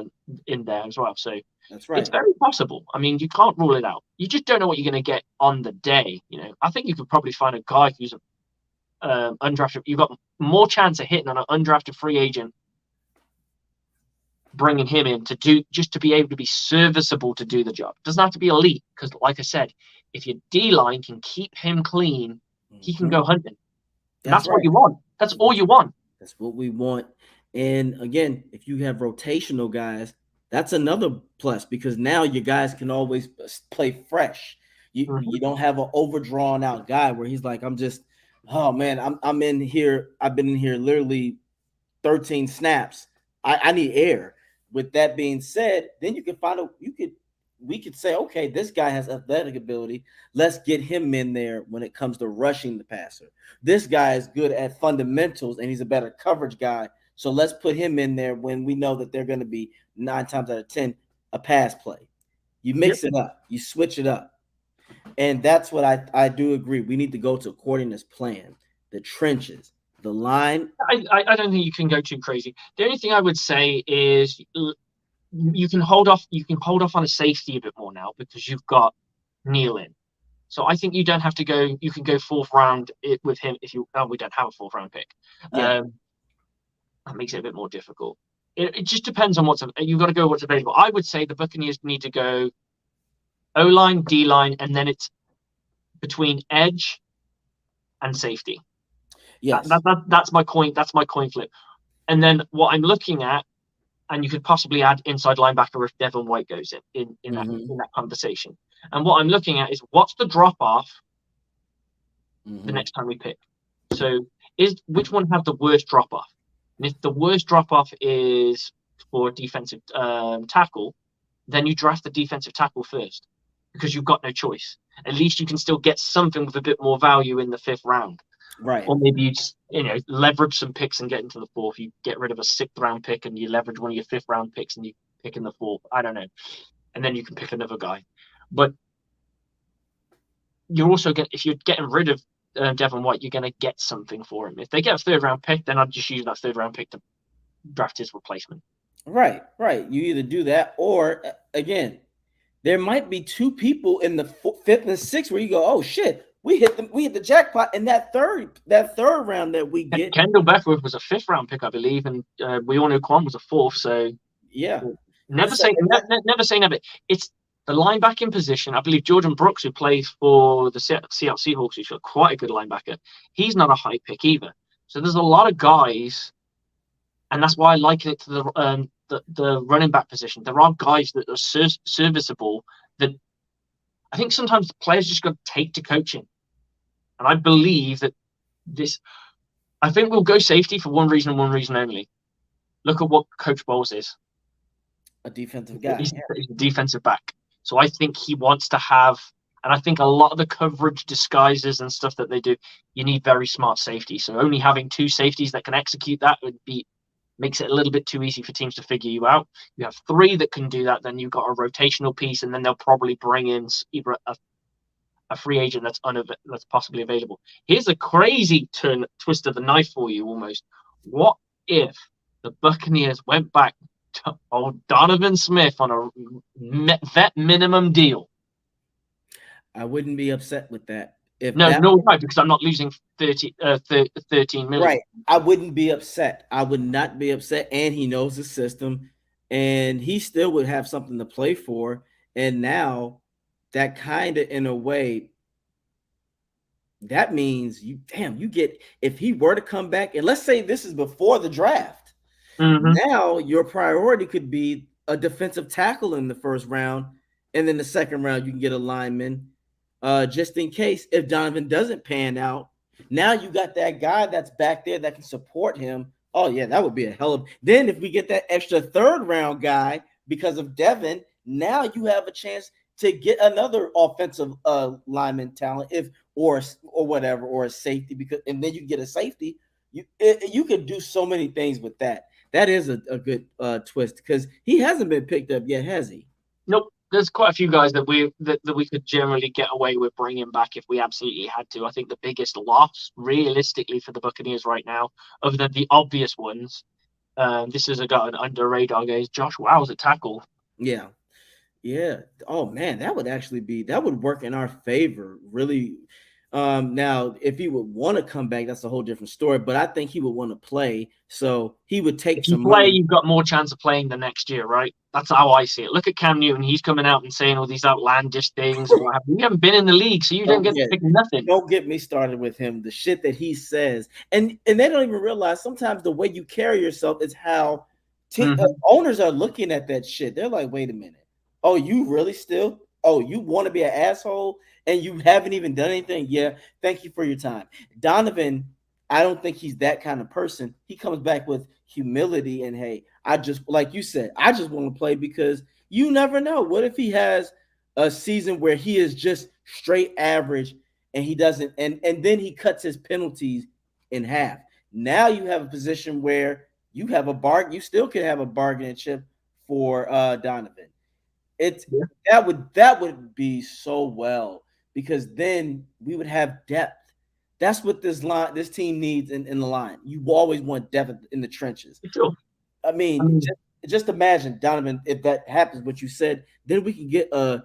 Speaker 1: as well. So
Speaker 2: that's right.
Speaker 1: It's very possible. I mean, you can't rule it out. You just don't know what you're going to get on the day. I think you could probably find a guy who's undrafted. You've got more chance of hitting on an undrafted free agent, bringing him in to be able to be serviceable to do the job. Doesn't have to be elite, because, like I said, if your D-line can keep him clean, he can go hunting. That's what you want. That's all you want.
Speaker 2: That's what we want. And again, if you have rotational guys, that's another plus, because now your guys can always play fresh. You don't have an overdrawn out guy where he's like, I'm in here. I've been in here literally 13 snaps. I need air. With that being said, then you can we could say, okay, this guy has athletic ability. Let's get him in there when it comes to rushing the passer. This guy is good at fundamentals and he's a better coverage guy. So let's put him in there when we know that they're going to be 9 times out of 10 a pass play. You mix it up, you switch it up. And that's what I do agree. We need to go to according to this plan, the trenches, the line.
Speaker 1: I don't think you can go too crazy. The only thing I would say is you can hold off on a safety a bit more now, because you've got Neal in. So I think you don't have to go. You can go 4th round with him if you. Oh, we don't have a 4th round pick.
Speaker 2: Yeah.
Speaker 1: That makes it a bit more difficult. It just depends on you've got to go what's available. I would say the Buccaneers need to go O-line, D-line, and then it's between edge and safety.
Speaker 2: Yes.
Speaker 1: That's my coin. That's my coin flip. And then what I'm looking at, and you could possibly add inside linebacker if Devin White goes in that conversation. And what I'm looking at is what's the drop off the next time we pick. So which one has the worst drop off? And if the worst drop off is for defensive tackle, then you draft the defensive tackle first, because you've got no choice. At least you can still get something with a bit more value in the 5th round.
Speaker 2: Right.
Speaker 1: Or maybe you just, leverage some picks and get into the 4th. You get rid of a 6th round pick and you leverage one of your 5th round picks and you pick in the 4th. I don't know. And then you can pick another guy. But you're also if you're getting rid of Devin White, you're going to get something for him. If they get a 3rd round pick, then I'd just use that 3rd round pick to draft his replacement. Right.
Speaker 2: You either do that, or again, there might be 2 people in the 5th and 6th where you go, oh shit, we hit the jackpot in that third round that we get.
Speaker 1: Kendall Beckwith was a 5th round pick, I believe, and we all know Quan was a 4th. So
Speaker 2: yeah,
Speaker 1: never say never. It's the linebacking position. I believe Jordan Brooks, who plays for the Seattle Seahawks, who's quite a good linebacker, he's not a high pick either. So there's a lot of guys, and that's why I liken it to the running back position. There are guys that are serviceable that I think sometimes the players just got to take to coaching. And I believe that I think we'll go safety for one reason and one reason only. Look at what Coach Bowles is.
Speaker 2: A defensive guy.
Speaker 1: He's a defensive back. So I think he wants to have, and I think a lot of the coverage disguises and stuff that they do, you need very smart safety. So only having 2 safeties that can execute that makes it a little bit too easy for teams to figure you out. You have 3 that can do that, then you've got a rotational piece, and then they'll probably bring in either a free agent that's possibly available. Here's a crazy twist of the knife for you almost. What if the Buccaneers went back to old Donovan Smith on a vet minimum deal?
Speaker 2: I wouldn't be upset with that.
Speaker 1: No, because I'm not losing 13 million.
Speaker 2: Right. I wouldn't be upset. I would not be upset. And he knows the system, and he still would have something to play for. And now that kind of, in a way, that means you get, if he were to come back, and let's say this is before the draft, now your priority could be a defensive tackle in the 1st round, and then the 2nd round you can get a lineman. Just in case if Donovan doesn't pan out, now you got that guy that's back there that can support him Oh yeah, that would be a hell of. Then if we get that extra third round guy because of Devin, now you have a chance to get another offensive lineman talent, if or whatever, or a safety, because and then you get a safety. You could do so many things with that. That is a good twist because he hasn't been picked up yet, has he?
Speaker 1: Nope. There's quite a few guys that we could generally get away with bringing back if we absolutely had to. I think the biggest loss, realistically, for the Buccaneers right now, other than the obvious ones, this is an under radar guy, is Josh Wow's at tackle.
Speaker 2: Yeah. Yeah. Oh man, that would work in our favor, really. Now, if he would want to come back, that's a whole different story. But I think he would want to play, so he would take
Speaker 1: If you
Speaker 2: some
Speaker 1: play,
Speaker 2: money.
Speaker 1: you've got more chance of playing the next year, right? That's how I see it. Look at Cam Newton; he's coming out and saying all these outlandish things and what have you. You haven't been in the league, so you don't get to pick nothing.
Speaker 2: Don't get me started with him. The shit that he says, and they don't even realize sometimes the way you carry yourself is how owners are looking at that shit. They're like, wait a minute. Oh, you really still? Oh, you want to be an asshole and you haven't even done anything? Yeah, thank you for your time. Donovan, I don't think he's that kind of person. He comes back with humility and, hey, I just, like you said, I just want to play because you never know. What if he has a season where he is just straight average and he doesn't, and then he cuts his penalties in half? Now you have a position where you have a bargain. You still can have a bargaining chip for Donovan. That would be so well, because then we would have depth. That's what this team needs in the line. You always want depth in the trenches.
Speaker 1: Sure.
Speaker 2: I mean, just imagine, Donovan, if that happens, what you said, then we can get a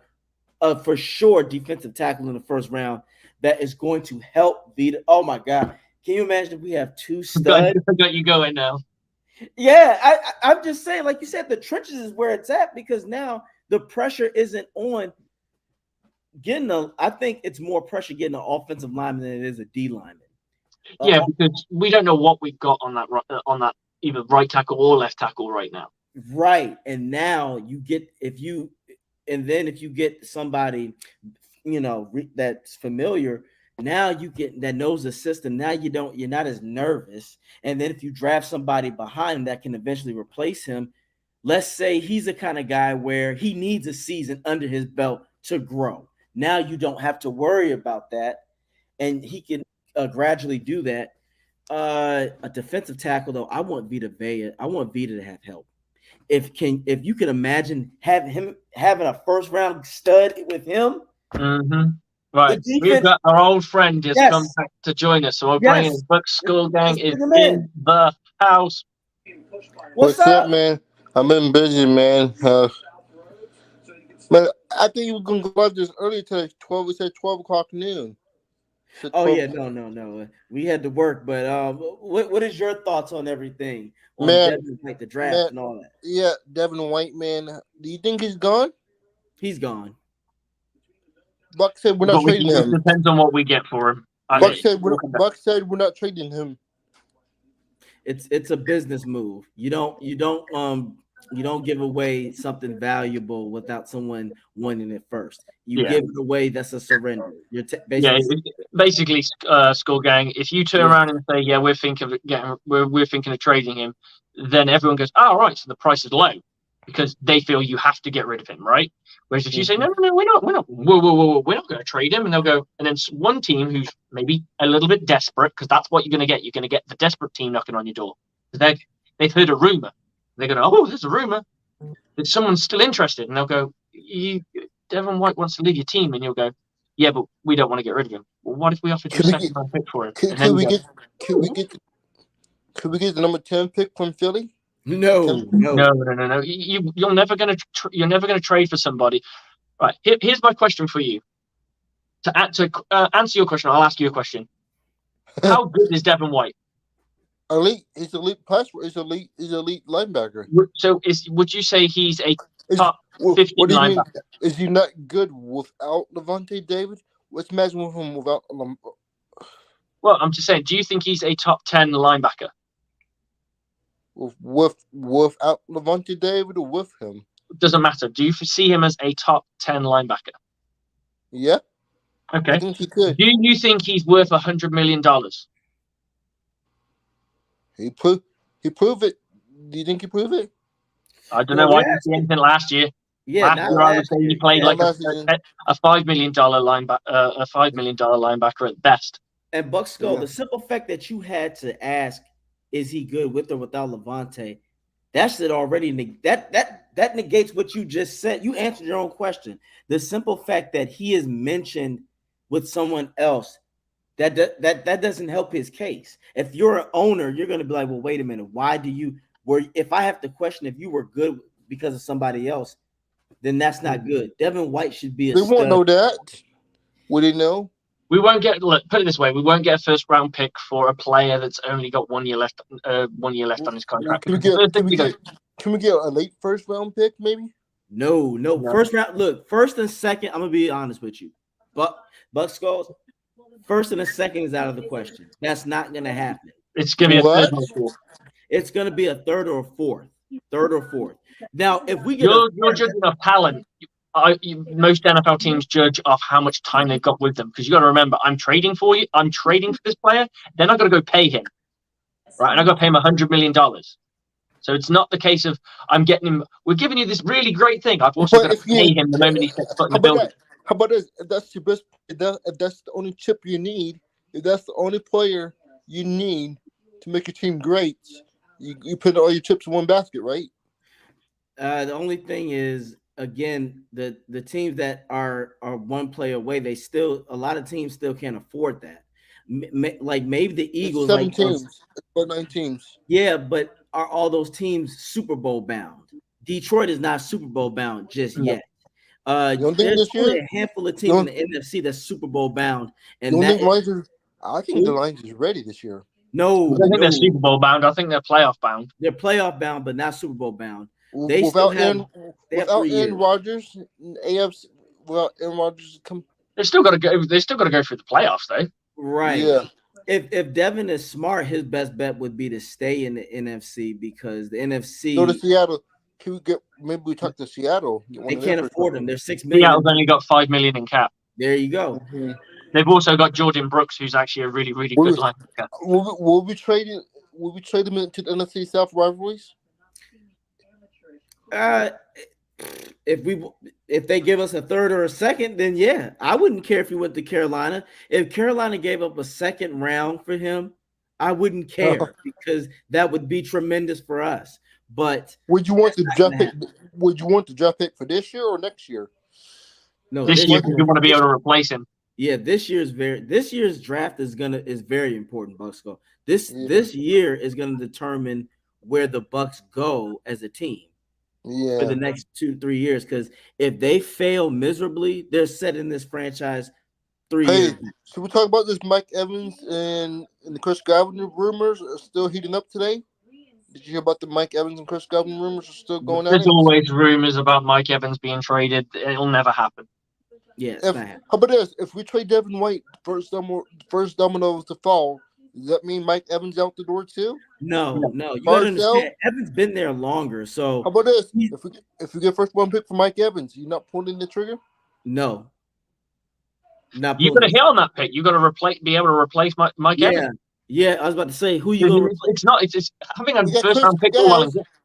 Speaker 2: for sure defensive tackle in the first round that is going to help Vita. Oh my God. Can you imagine if we have two studs?
Speaker 1: I got you going now.
Speaker 2: Yeah, I'm just saying, like you said, the trenches is where it's at, because now the pressure isn't on I think it's more pressure getting an offensive lineman than it is a D lineman.
Speaker 1: Yeah, because we don't know what we've got on that either right tackle or left tackle right now.
Speaker 2: Right, and now if you get somebody, that's familiar. Now you get that knows the system. Now you're not as nervous. And then if you draft somebody behind him that can eventually replace him, let's say he's the kind of guy where he needs a season under his belt to grow. Now you don't have to worry about that, and he can gradually do that. A defensive tackle, though, I want Vita to have help. If you can imagine having a first round stud with him.
Speaker 1: Mm-hmm. Right, we've got our old friend just come back to join us, so we're bringing the Bucs School Gang is in the house.
Speaker 2: What's up,
Speaker 6: man? I've been busy, man. But I think you were gonna go out this early till 12. We said 12 o'clock noon.
Speaker 2: Oh yeah, no. We had to work, but what is your thoughts on everything? On Devin, like the draft and all that.
Speaker 6: Yeah, Devin White, man. Do you think he's gone?
Speaker 2: He's gone.
Speaker 6: Bucs said we're not trading him.
Speaker 1: It depends on what we get for him.
Speaker 6: Bucs said we're not trading him.
Speaker 2: It's a business move. You don't give away something valuable without someone wanting it first. You give it away. That's a surrender. You're
Speaker 1: basically, School Gang. If you turn around and say, "Yeah, we're thinking of trading him," then everyone goes, "Oh, right, so the price is low," because they feel you have to get rid of him, right? Whereas if you say, "No, we're not, whoa, we're not going to trade him," and they'll go, and then one team who's maybe a little bit desperate, because that's what you're going to get. You're going to get the desperate team knocking on your door. They've heard a rumor. They're going to, "Oh, there's a rumor that someone's still interested," and they'll go, "Devin White wants to leave your team," and you'll go, "Yeah, but we don't want to get rid of him." Well, what if we offered you a second-round pick for him?
Speaker 6: Could we get the number 10 pick from Philly?
Speaker 2: No.
Speaker 1: You're never going to trade for somebody. Right. Here's my question for you. To answer your question, I'll ask you a question. How good is Devin White?
Speaker 6: Elite. He's elite pass. He's elite linebacker.
Speaker 1: So would you say he's a top 50 linebacker?
Speaker 6: Is he not good without Levante David? Let's imagine with him without.
Speaker 1: Well, I'm just saying. Do you think he's a top 10 linebacker?
Speaker 6: Without Levante David or with him?
Speaker 1: It doesn't matter. Do you see him as a top 10 linebacker?
Speaker 6: Yeah.
Speaker 1: Okay.
Speaker 6: I think he could.
Speaker 1: Do you think he's worth $100 million?
Speaker 6: He proved it. Do you think he proved it?
Speaker 1: I don't
Speaker 2: Well,
Speaker 1: know. I
Speaker 2: we're
Speaker 1: didn't see
Speaker 2: asking.
Speaker 1: anything last year.
Speaker 2: Yeah,
Speaker 1: Last
Speaker 2: not
Speaker 1: year, I would
Speaker 2: last
Speaker 1: say he
Speaker 2: year.
Speaker 1: played
Speaker 2: And,
Speaker 1: like
Speaker 6: Last season.
Speaker 1: a $5 million linebacker at best.
Speaker 2: and Buck Skull,
Speaker 6: Yeah.
Speaker 2: the simple fact that you had to ask, is he good with or without Levante? That should already that negates what you just said. You answered your own question. The simple fact that he is mentioned with someone else, that doesn't help his case. If you're an owner, you're going to be like, well, wait a minute. Why do you if I have to question if you were good because of somebody else, then that's not good. Devin White should be a
Speaker 6: They won't
Speaker 2: stud.
Speaker 6: know that. Would they know?
Speaker 1: We won't get. Look, put it this way: we won't get a first round pick for a player that's only got 1 year left. 1 year left on his contract.
Speaker 6: Can we get a late first round pick, maybe?
Speaker 2: No.
Speaker 1: No.
Speaker 2: First round. Look, first and second. I'm gonna be honest with you, but Buck Skulls, first and a second is out of the question. That's not gonna happen.
Speaker 1: It's gonna be a
Speaker 6: What?
Speaker 1: third or fourth.
Speaker 2: It's gonna be a third or fourth. Now, if we get
Speaker 1: You're judging off talent. Most NFL teams judge off how much time they've got with them, because you got to remember, I'm trading for you. I'm trading for this player. Then I got to go pay him, right? And I got to pay him $100 million. So it's not the case of I'm getting him. We're giving you this really great thing. I've also got to pay him the moment he steps foot in the building.
Speaker 6: How about this? If that's your best, if that's the only chip you need, if that's the only player you need to make your team great, you put all your chips in one basket, right?
Speaker 2: the only thing is, again, the teams that are one player away, a lot of teams still can't afford that. Like maybe the Eagles,
Speaker 6: It's 7
Speaker 2: like
Speaker 6: teams, it's about 9 teams.
Speaker 2: Yeah, but are all those teams Super Bowl bound? Detroit is not Super Bowl bound just yet.
Speaker 6: You don't think
Speaker 2: There's
Speaker 6: this
Speaker 2: only
Speaker 6: year?
Speaker 2: a handful of teams in the NFC that's Super Bowl bound, and
Speaker 6: You don't
Speaker 2: that
Speaker 6: think Lions are, I think the Lions is ready this year.
Speaker 2: no,
Speaker 1: I don't think they're Super Bowl bound. I think they're playoff bound.
Speaker 2: they're playoff bound, but not Super Bowl bound.
Speaker 6: They
Speaker 2: without
Speaker 6: Aaron Rodgers, AFC, without Aaron Rodgers come.
Speaker 1: They've still got to go. They still got to go through the playoffs, though.
Speaker 2: Right.
Speaker 6: Yeah.
Speaker 2: If Devin is smart, his best bet would be to stay in the NFC, because the NFC.
Speaker 6: Go to Seattle. Can we get? Maybe we talk to Seattle.
Speaker 2: They can't afford them. They're $6 million.
Speaker 1: Seattle's only got $5 million in cap.
Speaker 2: There you go.
Speaker 6: Mm-hmm.
Speaker 1: They've also got Jordan Brooks, who's actually a really, really good linebacker.
Speaker 6: Will we trade him? Will we trade him into the NFC South rivalries?
Speaker 2: If they give us a third or a second, then yeah, I wouldn't care if he went to Carolina. If Carolina gave up a second round for him, I wouldn't care because that would be tremendous for us. But
Speaker 6: would you want the draft pick? Would you want the draft pick for this year or next year?
Speaker 2: No,
Speaker 1: this year you want to be able to replace him.
Speaker 2: Yeah, this year's draft is very important, Bucs. This year is gonna determine where the Bucs go as a team.
Speaker 6: Yeah.
Speaker 2: For the next 2-3 years, because if they fail miserably, they're setting this franchise 3 years.
Speaker 6: Should we talk about this Mike Evans and the Chris Godwin rumors are still heating up today? Did you hear about the Mike Evans and Chris Godwin rumors are still going on?
Speaker 1: There's always rumors about Mike Evans being traded. It'll never happen.
Speaker 2: Yeah,
Speaker 6: how about this? If we trade Devin White, first domino to fall, does that mean Mike Evans out the door too?
Speaker 2: No. You gotta understand, Evans been there longer. So
Speaker 6: how about this? If we get first one pick for Mike Evans, you not pulling the trigger?
Speaker 2: No. Not
Speaker 1: you got to hit on that pick. You got to be able to replace Mike Evans.
Speaker 2: Yeah, I was about to say who you gonna replace?
Speaker 1: It's having a first round pick.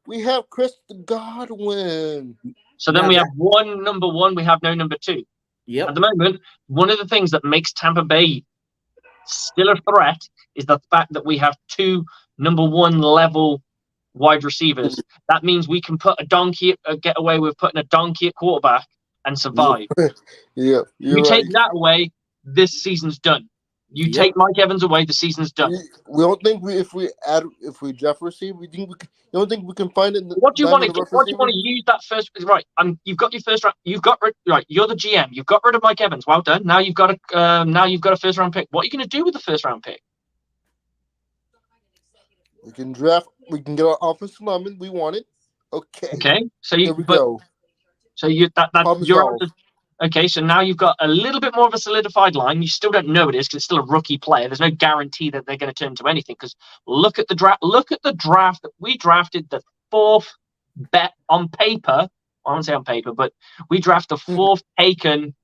Speaker 6: We have Chris Godwin.
Speaker 1: So then we have one number one. We have no number two.
Speaker 2: Yeah.
Speaker 1: At the moment, one of the things that makes Tampa Bay still a threat is the fact that we have 2 number 1 level wide receivers. That means we can get away with putting a donkey at quarterback and survive.
Speaker 6: Yeah.
Speaker 1: You take that away, this season's done. You take Mike Evans away, the season's done.
Speaker 6: We don't think if we draft a receiver, you don't think we can find it.
Speaker 1: What do you want to use that first? Right, you've got your first round. You're the GM. You've got rid of Mike Evans. Well done. Now you've got a first round pick. What are you going to do with the first round pick?
Speaker 6: We can draft. We can get our offensive lineman. We want it. Okay.
Speaker 1: So
Speaker 6: there we go.
Speaker 1: So you're okay. So now you've got a little bit more of a solidified line. You still don't know it is because it's still a rookie player. There's no guarantee that they're going to turn into anything. Because look at the draft. Look at the draft that we drafted. The 4th bet on paper. I won't say on paper, but we drafted the 4th taken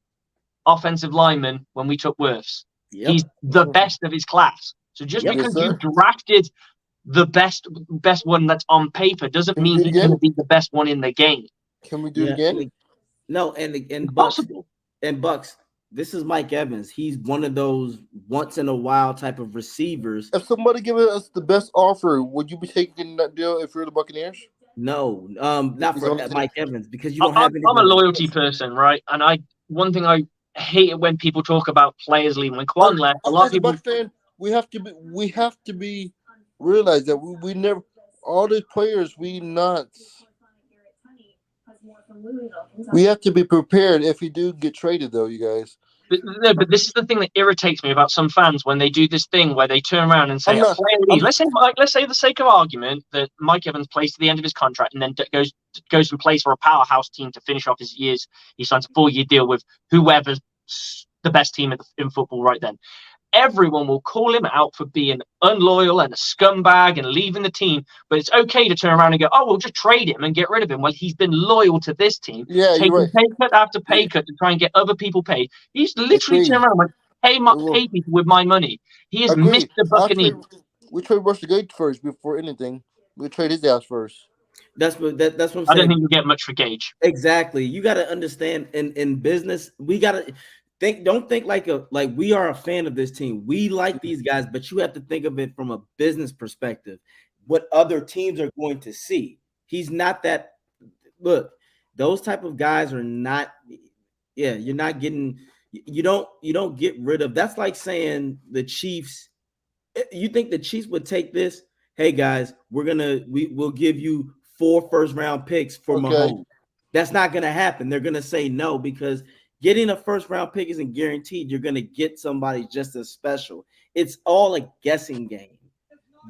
Speaker 1: offensive lineman when we took Wirfs. He's the best of his class. So just because you drafted the best one that's on paper doesn't
Speaker 6: Can we
Speaker 1: mean
Speaker 6: do it
Speaker 1: he's going to
Speaker 6: again?
Speaker 1: be the best one in the game.
Speaker 6: Can we do it
Speaker 2: Yeah,
Speaker 6: again?
Speaker 2: no, and Bucks
Speaker 1: Possible.
Speaker 2: and Bucks. This is Mike Evans. He's one of those once in a while type of receivers.
Speaker 6: If somebody gave us the best offer, would you be taking that deal if you're the Buccaneers?
Speaker 2: No, not
Speaker 6: He's
Speaker 2: for
Speaker 6: on the team.
Speaker 2: Mike Evans because you don't have
Speaker 1: I'm a
Speaker 2: anybody.
Speaker 1: loyalty person, right? And one thing I hate it when people talk about players leaving. When Quan left, a lot of
Speaker 6: As a
Speaker 1: people.
Speaker 6: Bucs fan, we have to be realize that we never all the players we have to be prepared if we do get traded though, you guys.
Speaker 1: But this is the thing that irritates me about some fans when they do this thing where they turn around and say,
Speaker 6: I'm not-
Speaker 1: a player leaves. Let's say, for the sake of argument, that Mike Evans plays to the end of his contract and then goes and plays for a powerhouse team to finish off his years. He signs a 4-year deal with whoever's the best team in football right then. Everyone will call him out for being unloyal and a scumbag and leaving the team, but it's okay to turn around and go, "Oh, we'll just trade him and get rid of him." Well, he's been loyal to this team,
Speaker 6: Yeah,
Speaker 1: taking
Speaker 6: you're right.
Speaker 1: pay cut after pay cut to try and get other people paid. He's literally
Speaker 6: Agreed.
Speaker 1: turned around and went, pay people with my money. He has missed the Buccaneers.
Speaker 6: We trade Rush the Gate first before anything. We trade his ass first.
Speaker 2: That's what I'm saying.
Speaker 1: I don't think you get much for Gage.
Speaker 2: Exactly. You got to understand in business, we got to don't think like we are a fan of this team. We like these guys, but you have to think of it from a business perspective. What other teams are going to see. He's not that. Look, those type of guys are not. Yeah, you're not getting. You don't get rid of. That's like saying the Chiefs. You think the Chiefs would take this? Hey guys, we'll give you 4 first-round picks for Mahomes. That's not going to happen. They're going to say no because getting a first-round pick isn't guaranteed. You're going to get somebody just as special. It's all a guessing game,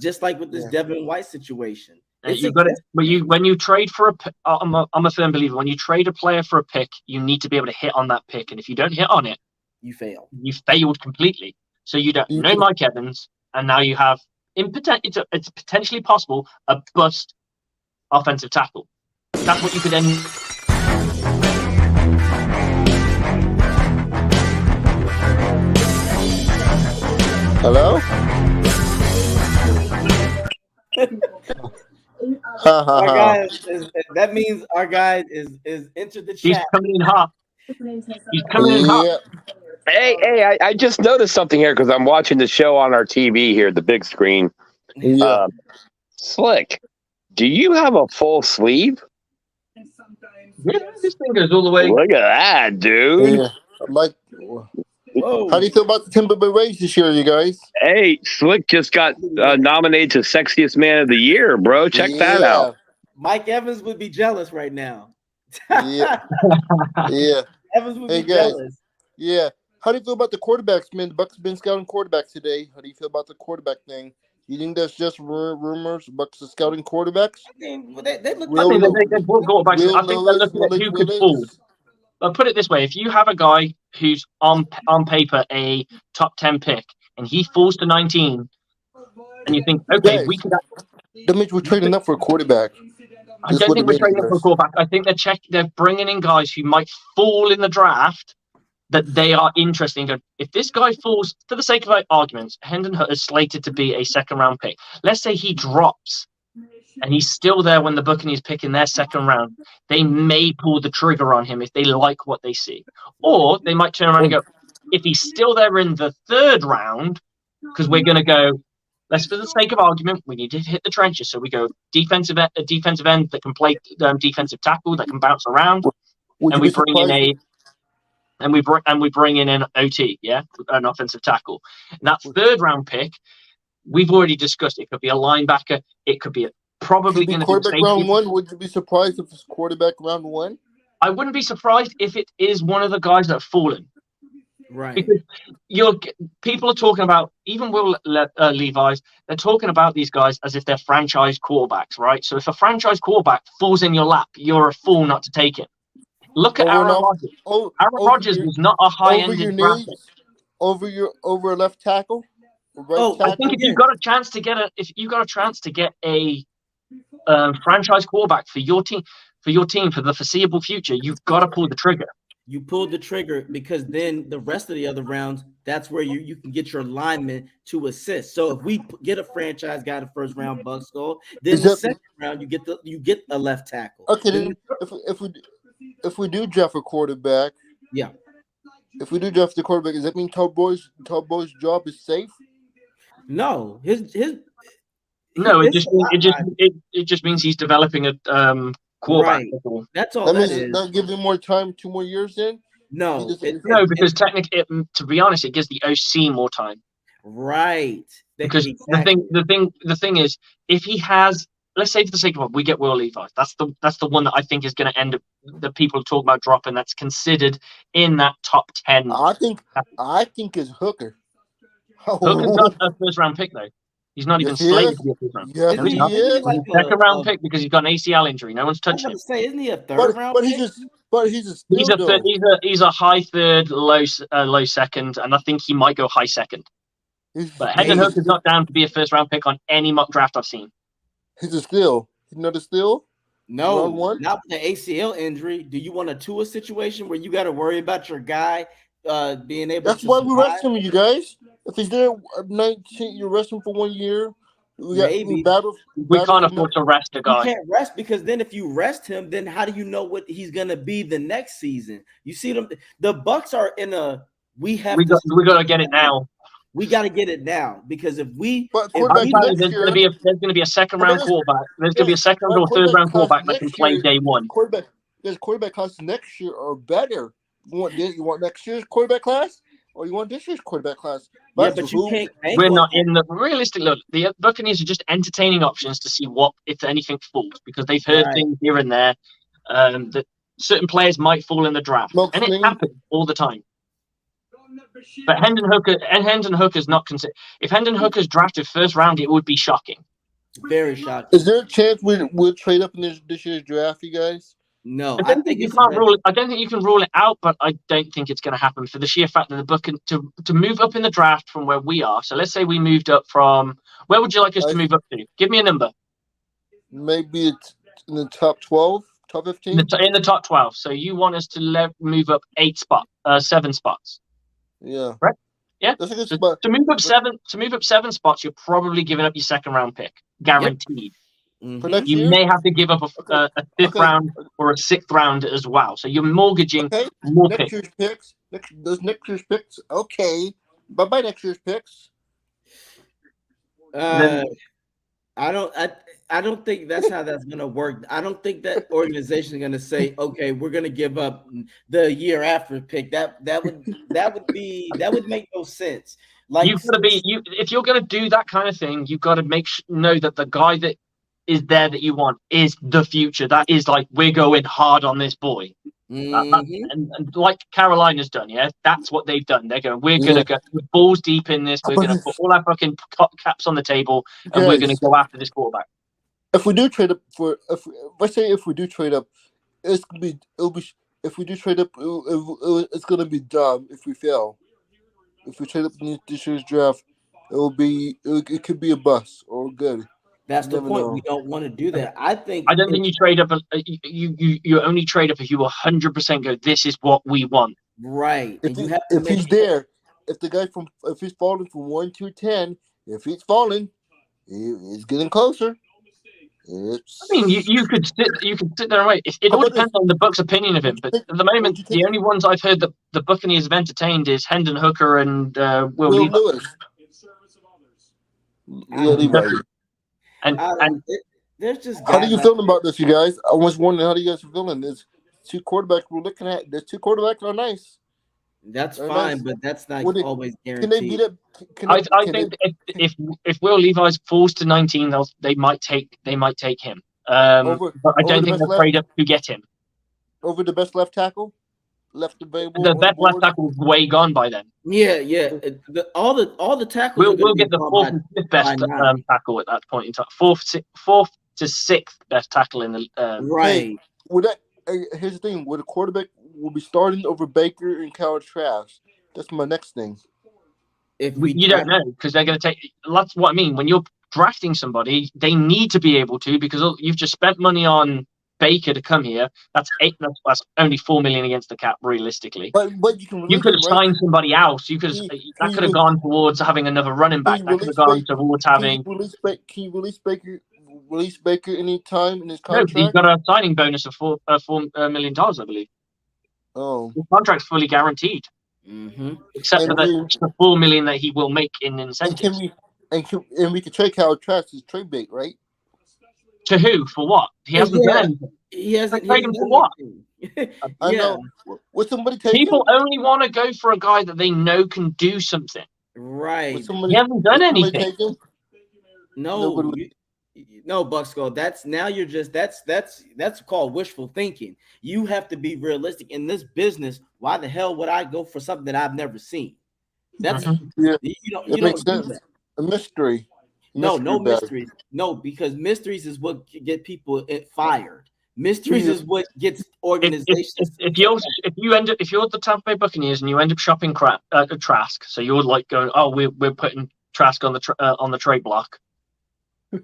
Speaker 2: just like with this Devin White situation.
Speaker 1: You've got it. But when you trade for I'm a firm believer. When you trade a player for a pick, you need to be able to hit on that pick, and if you don't hit on it,
Speaker 2: you fail.
Speaker 1: You failed completely. So you don't know Mike Evans, and now you have it's potentially possible a bust offensive tackle. That's what you could end.
Speaker 6: Hello?
Speaker 2: Our guy that means our guy is entered the chat.
Speaker 1: He's coming in hot. He's coming in hot.
Speaker 3: Hey, I just noticed something here because I'm watching the show on our TV here, the big screen.
Speaker 6: Yeah.
Speaker 3: Slick, do you have a full sleeve?
Speaker 1: Yeah, this thing goes all the way.
Speaker 3: Look at that, dude.
Speaker 6: Yeah. How do you feel about the Tampa Bay Rays this year, you guys?
Speaker 3: Hey, Slick just got nominated to Sexiest Man of the Year, bro. Check that out.
Speaker 2: Mike Evans would be jealous right now.
Speaker 6: Yeah.
Speaker 2: Evans would be jealous.
Speaker 6: Yeah. How do you feel about the quarterbacks, man? The Bucs have been scouting quarterbacks today. How do you feel about the quarterback thing? You think that's just rumors? Bucs are scouting quarterbacks?
Speaker 2: I mean, they look.
Speaker 1: I think they're looking at who could fall. I'll put it this way: if you have a guy who's on paper a top 10 pick and he falls to 19, and you think, okay, we could.
Speaker 6: That means we're trading up for a quarterback.
Speaker 1: I don't think we're trading up for a quarterback. I think they're bringing in guys who might fall in the draft that they are interested in. If this guy falls, for the sake of arguments, Hendon Hooker is slated to be a second-round pick. Let's say he drops and he's still there when the Buccaneers pick in their second round. They may pull the trigger on him if they like what they see. Or they might turn around and go, if he's still there in the third round, because we're going to go, let's, for the sake of argument, we need to hit the trenches. So we go defensive end that can play defensive tackle, that can bounce around, and we bring in we bring in an OT, an offensive tackle. And that third round pick, we've already discussed. It could be a linebacker. It could be probably going to be
Speaker 6: quarterback round 1. Would you be surprised if it's quarterback round 1?
Speaker 1: I wouldn't be surprised if it is one of the guys that have fallen.
Speaker 2: Right.
Speaker 1: Because people are talking about, even Will Levi's, they're talking about these guys as if they're franchise quarterbacks, right? So if a franchise quarterback falls in your lap, you're a fool not to take it. Look at Aaron Rodgers. Aaron Rodgers was not a high-end draft pick.
Speaker 6: Over a left tackle.
Speaker 1: I think if you've got a chance to get a franchise quarterback for your team for the foreseeable future, you've got to pull the trigger.
Speaker 2: You pulled the trigger because then the rest of the other rounds, that's where you can get your lineman to assist. So if we get a franchise guy the first round, Bucs go, then
Speaker 6: Is
Speaker 2: the
Speaker 6: that-
Speaker 2: second round you get a left tackle.
Speaker 6: Okay,
Speaker 2: Then
Speaker 6: then if we do draft a quarterback,
Speaker 2: yeah.
Speaker 6: if we do draft the quarterback, does that mean Tallboy's job is safe?
Speaker 2: No, his
Speaker 1: No,
Speaker 2: it's a lot
Speaker 1: it just means he's developing a quarterback.
Speaker 2: right. That's all
Speaker 6: That
Speaker 2: that
Speaker 6: means
Speaker 2: is.
Speaker 6: not give him more time, 2 more years. Then
Speaker 2: No,
Speaker 1: No, because technically, to be honest, it gives the OC more time.
Speaker 2: right.
Speaker 1: Because
Speaker 2: Exactly.
Speaker 1: the thing is, if he has, let's say for the sake of it, we get Will Levis. That's the one that I think is going to end up the people talk about dropping. That's considered in that top 10.
Speaker 6: I think it's Hooker.
Speaker 1: Hooker's not a first round pick though. He's not even
Speaker 6: Yes, he
Speaker 1: slated
Speaker 6: is.
Speaker 1: to be a first round.
Speaker 6: Yes,
Speaker 1: No, he's
Speaker 6: he
Speaker 1: not.
Speaker 6: is.
Speaker 1: He's a second round pick because he's got an ACL injury. No one's
Speaker 2: I was
Speaker 1: touched
Speaker 2: going
Speaker 1: him.
Speaker 2: to say, isn't he a third round?
Speaker 6: But
Speaker 2: pick?
Speaker 6: he's a steal,
Speaker 1: He's a
Speaker 6: though.
Speaker 1: he's a high third, low second, and I think he might go high second. But Hendon Hooker's not down to be a first round pick on any mock draft I've seen.
Speaker 6: He's a steal. He's not a steal.
Speaker 2: No,
Speaker 6: Round one?
Speaker 2: not with the ACL injury. Do you want a Tua situation where you got to worry about your guy being able
Speaker 6: That's
Speaker 2: to
Speaker 6: why we
Speaker 2: survive?
Speaker 6: rest him, you guys. If he's there at 19, you rest him for 1 year.
Speaker 2: Maybe.
Speaker 1: We can't afford to rest a
Speaker 2: You
Speaker 1: guy.
Speaker 2: can't rest because then if you rest him, then how do you know what he's gonna be the next season? You see them. The Bucs are in a we got
Speaker 1: to get it now.
Speaker 2: We got to get it now because if we,
Speaker 6: But
Speaker 1: There's going to be a second round quarterback. There's going to be a second or third round quarterback that can play day one.
Speaker 6: Quarterback classes next year are better. You want next year's quarterback class, or you want this year's quarterback class?
Speaker 2: But you can't.
Speaker 1: We're not in the realistic look. The Buccaneers are just entertaining options to see what, if anything, falls because they've heard things here and there that certain players might fall in the draft, and it happens all the time. But Hendon Hooker's not considered. If Hendon Hooker's drafted first round, it would be shocking.
Speaker 2: Very shocking.
Speaker 6: Is there a chance we'll trade up in this year's draft, you guys?
Speaker 2: No,
Speaker 1: I don't think you can rule it out, but I don't think it's going to happen for the sheer fact that the Buccaneers to move up in the draft from where we are. So let's say we moved up from where would you like us to move up to? Give me a number.
Speaker 6: Maybe it's in the top 12, top 15.
Speaker 1: In the top 12. So you want us to move up 7 spots.
Speaker 6: Yeah.
Speaker 1: Right. Yeah.
Speaker 6: That's a good
Speaker 1: So
Speaker 6: spot.
Speaker 1: to move up 7 spots, you're probably giving up your second round pick, guaranteed.
Speaker 6: For next
Speaker 1: You
Speaker 6: year?
Speaker 1: may have to give up a fifth round or a sixth round as well. So you're mortgaging more
Speaker 6: next
Speaker 1: picks.
Speaker 6: year's picks. Those next year's picks. Okay. Bye next year's picks.
Speaker 2: I don't think that's how that's gonna work. I don't think that organization is gonna say, okay, we're gonna give up the year after pick. That would make no sense. Like
Speaker 1: You've got to be if you're going to do that kind of thing, you've got to know that the guy that is there that you want is the future. That is like we're going hard on this boy, and like Carolina's done. Yeah, that's what they've done. They're going. We're going to go balls deep in this. We're going to put all our fucking caps on the table, and we're going to go after this quarterback.
Speaker 6: If we do trade up if we do trade up, it's gonna be dumb if we fail. If we trade up in this year's draft, it could be a bust or good.
Speaker 2: That's the point. We don't want to do that. I don't
Speaker 1: think you trade up. You only trade up if you 100% go. This is what we want.
Speaker 2: Right.
Speaker 6: If he's there, if the guy if he's falling from 1 to 10, if he's falling, he's getting closer.
Speaker 1: I mean, you could sit there and wait. It all depends on the Bucs' opinion of him. But at the moment, the only ones I've heard that the Buccaneers have entertained is Hendon Hooker and Will Levis. And
Speaker 2: there's just
Speaker 6: how do you feel about this, you guys? I was wondering how do you guys are feeling. There's 2 quarterbacks we're looking at. There's 2 quarterbacks that are nice.
Speaker 2: That's fine, but that's not always guaranteed.
Speaker 6: Can they beat it?
Speaker 1: I think if Will Levis falls to 19, they might take him. But I don't think they'll trade up to get him.
Speaker 6: Over the best left tackle, left available.
Speaker 1: The best left tackle is way gone by then.
Speaker 2: Yeah. All the tackles.
Speaker 1: We'll get the 4th and 5th best tackle at that point in time. 4th to 6th best tackle in the
Speaker 2: right.
Speaker 6: Here's the thing: would a quarterback will be starting over Baker and Kyle Trask? That's my next thing.
Speaker 1: You don't know because they're going to take. That's what I mean. When you're drafting somebody, they need to be able to because you've just spent money on Baker to come here. That's only $4 million against the cap, realistically.
Speaker 6: But you can
Speaker 1: You
Speaker 6: release
Speaker 1: could
Speaker 6: him,
Speaker 1: have
Speaker 6: right?
Speaker 1: signed somebody else. You could that could have gone towards having another running back. That could have gone towards having.
Speaker 6: Can you release Baker? Release Baker any time in his
Speaker 1: No,
Speaker 6: contract?
Speaker 1: he's got a signing bonus of $4 million, I believe.
Speaker 6: Oh,
Speaker 1: His contract's fully guaranteed, except for the $4 million that he will make in incentives.
Speaker 6: And we can trade Kyle Trask as trade bait, right?
Speaker 1: To who? For what? He hasn't done anything.
Speaker 2: He hasn't.
Speaker 1: Trade him for what?
Speaker 6: I know. Would somebody take
Speaker 1: People
Speaker 6: him?
Speaker 1: only want to go for a guy that they know can do something.
Speaker 2: Right.
Speaker 1: He hasn't done anything.
Speaker 2: No, no, Buckskull. That's called wishful thinking. You have to be realistic in this business. Why the hell would I go for something that I've never seen? That's you don't do that.
Speaker 6: A mystery.
Speaker 2: No mysteries. No, because mysteries is what get people fired. Mysteries is what gets organizations.
Speaker 1: If you're the Tampa Bay Buccaneers and you end up shopping Trask, so you're like going, oh, we're putting Trask on the trade block.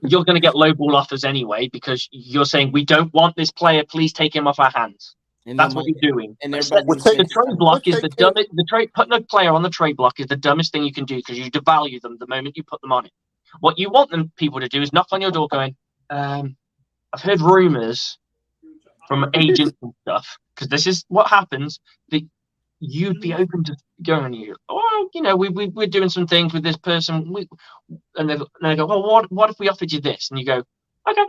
Speaker 1: You're going to get low ball offers anyway because you're saying we don't want this player. Please take him off our hands. And that's what you're doing. And the trade block is the dumbest. Putting a player on the trade block is the dumbest thing you can do because you devalue them the moment you put them on it. What you want people to do is knock on your door, going, "I've heard rumors from agents and stuff because this is what happens. That you'd be open to going, we're doing some things with this person. And they go, well, what if we offered you this? And you go, okay.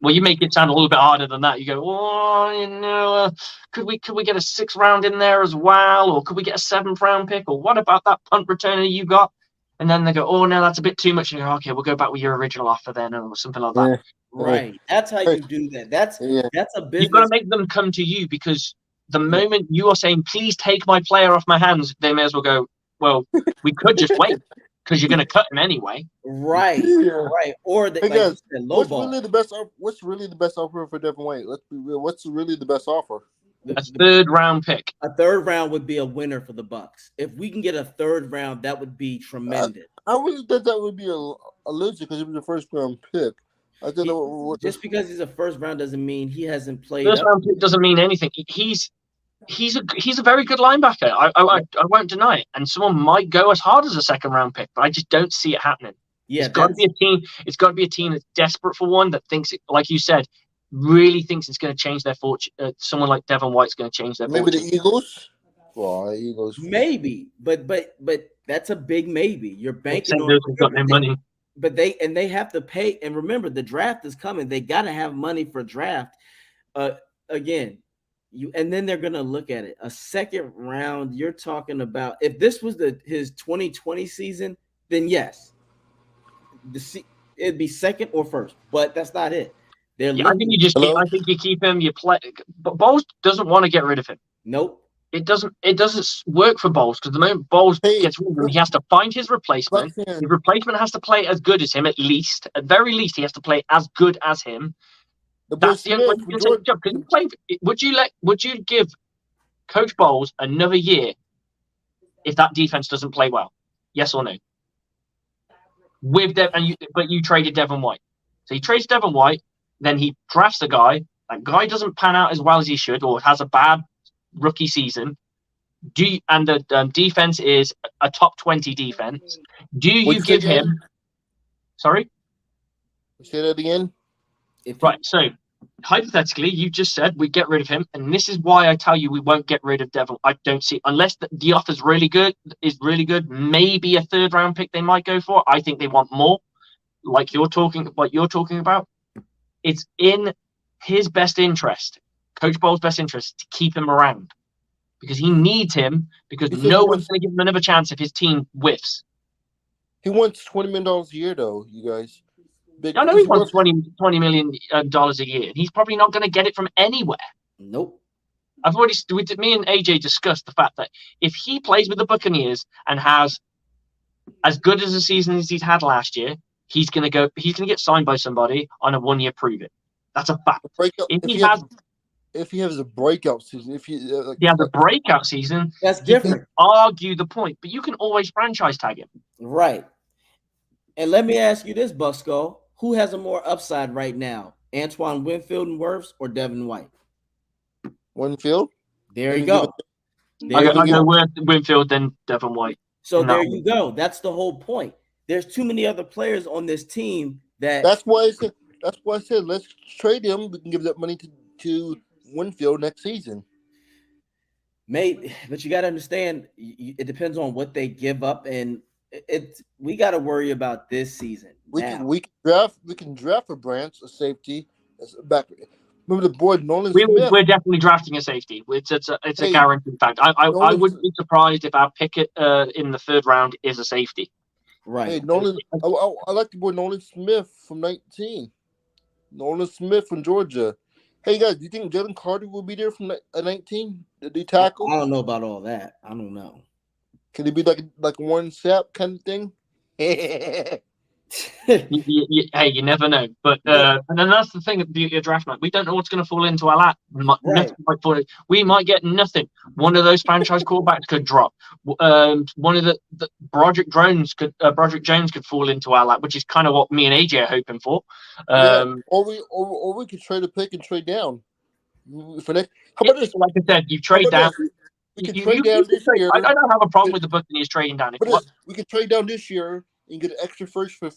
Speaker 1: Well, you make it sound a little bit harder than that. You go, could we get a 6th round in there as well, or could we get a 7th round pick, or what about that punt returner you got? And then they go, oh no, that's a bit too much. And you go, okay, we'll go back with your original offer then, or something like that.
Speaker 2: Yeah. Right. That's how you do that. That's a business.
Speaker 1: You've got to make them come to you because the moment you are saying, please take my player off my hands, they may as well go, well, we could just wait because you're going to cut him anyway.
Speaker 2: Right. Right. Or
Speaker 6: what's really the best offer for Devin White? Let's be real. What's really the best offer?
Speaker 1: A 3rd round pick.
Speaker 2: A 3rd round would be a winner for the Bucs. If we can get a 3rd round, that would be tremendous.
Speaker 6: I really thought that would be a loser because it was a 1st round pick. I don't know
Speaker 2: just because he's a 1st round doesn't mean he hasn't played.
Speaker 1: 1st round pick doesn't mean anything. He's a very good linebacker. I won't deny it. And someone might go as hard as a 2nd round pick, but I just don't see it happening.
Speaker 2: Yeah,
Speaker 1: it's got to be a team. It's got to be a team that's desperate for one that thinks it, like you said, really thinks it's going to change their fortune. Someone like Devin White's going to change their fortune.
Speaker 6: Maybe the Eagles. Well, Eagles.
Speaker 2: Maybe, but that's a big maybe. You're banking on.
Speaker 1: Got no money.
Speaker 2: But they have to pay. And remember, the draft is coming. They got to have money for draft. Again, and then they're going to look at it. A 2nd round. You're talking about if this was his 2020 season, then yes, it'd be 2nd or 1st. But that's not it. I think you keep him. You play, but Bowles doesn't want to get rid of him. Nope.
Speaker 1: It doesn't work for Bowles because the moment Bowles gets rid of him, he has to find his replacement. His replacement has to play as good as him, at very least, he has to play as good as him. That's the only way you can take the job. Would you give Coach Bowles another year if that defense doesn't play well? Yes or no? But you traded Devin White, so he trades Devin White. Then he drafts a guy. That guy doesn't pan out as well as he should, or has a bad rookie season. And the defense is a top 20 defense. Do you give him? Sorry.
Speaker 6: Say that again.
Speaker 1: Right. So hypothetically, you just said we get rid of him, and this is why I tell you we won't get rid of Devin. I don't see unless the offer's really good. Maybe a 3rd round pick they might go for. I think they want more. Like you're talking about. It's in his best interest, Coach Bowles' best interest, to keep him around because he needs him because no one's going to give him another chance if his team whiffs.
Speaker 6: He wants $20 million a year, though, you guys.
Speaker 1: I know he wants $20 million a year. He's probably not going to get it from anywhere.
Speaker 2: Nope.
Speaker 1: Me and AJ discussed the fact that if he plays with the Buccaneers and has as good as a season as he's had last year, he's going to get signed by somebody on a 1-year prove it. That's a fact.
Speaker 6: If he has a breakout season, if he
Speaker 1: has a breakout season,
Speaker 2: that's different.
Speaker 1: Argue the point, but you can always franchise tag him.
Speaker 2: Right. And let me ask you this, Buckskull. Who has a more upside right now? Antoine Winfield and Wirfs or Devin White?
Speaker 6: Winfield.
Speaker 2: There you
Speaker 6: And
Speaker 2: go.
Speaker 1: I
Speaker 2: There
Speaker 1: go
Speaker 2: you go.
Speaker 1: Winfield, then Devin White.
Speaker 2: So
Speaker 1: No.
Speaker 2: there you go. That's the whole point. There's too many other players on this team that
Speaker 6: That's why I said. That's why I said let's trade him. We can give that money to Winfield next season.
Speaker 2: but you got to understand, it depends on what they give up, and we got to worry about this season.
Speaker 6: We can draft for Branch a safety. Back. Remember the boy Nolan Smith.
Speaker 1: We're definitely drafting a safety. It's a
Speaker 6: Hey,
Speaker 1: guaranteed fact. I
Speaker 6: Nolan-
Speaker 1: wouldn't be surprised if our pick in the 3rd round is a safety.
Speaker 2: Right.
Speaker 6: Hey, Nolan. I like the boy Nolan Smith from 19. Nolan Smith from Georgia. Hey guys, do you think Jalen Carter will be there from 19? Did he tackle?
Speaker 2: I don't know about all that. I don't know.
Speaker 6: Can he be like Warren Sapp kind of thing?
Speaker 1: Hey, you never know. But and then that's the thing of the beauty of draft night. We don't know what's going to fall into our lap. We might get nothing. One of those franchise quarterbacks could drop. One of the Broderick Jones could fall into our lap, which is kind of what me and AJ are hoping for.
Speaker 6: Or we could trade a pick and trade down. For next, how about this?
Speaker 1: Like I said, you trade down.
Speaker 6: We can trade down this year.
Speaker 1: I don't have a problem with the Buccaneers trading down.
Speaker 6: We can trade down this year and get an extra first for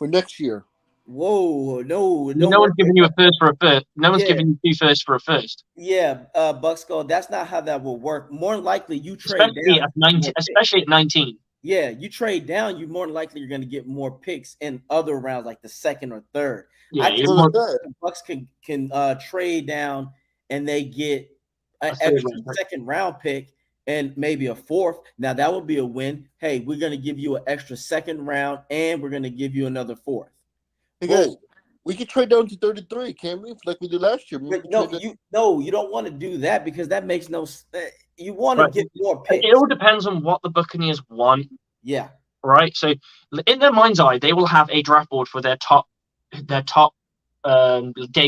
Speaker 6: next year.
Speaker 2: Whoa, no
Speaker 1: one's giving you a first for a first. No one's giving you 2 firsts for a first.
Speaker 2: Yeah, Buckskull, that's not how that will work. More than likely, you trade
Speaker 1: especially
Speaker 2: down
Speaker 1: at 19. Especially at 19.
Speaker 2: Yeah, you trade down, you more than likely you're going to get more picks in other rounds, like the 2nd or 3rd.
Speaker 1: Yeah,
Speaker 2: I think the Bucs can trade down and they get an extra 2nd round pick and maybe a 4th. Now that would be a win. Hey, we're going to give you an extra 2nd round and we're going to give you another 4th.
Speaker 6: Hey guys, we could trade down to 33, can't we? Like we did last year.
Speaker 2: You don't want to do that because that makes no sense. You want to get more picks.
Speaker 1: It all depends on what the Buccaneers want.
Speaker 2: Yeah.
Speaker 1: Right. So in their mind's eye, they will have a draft board for their top day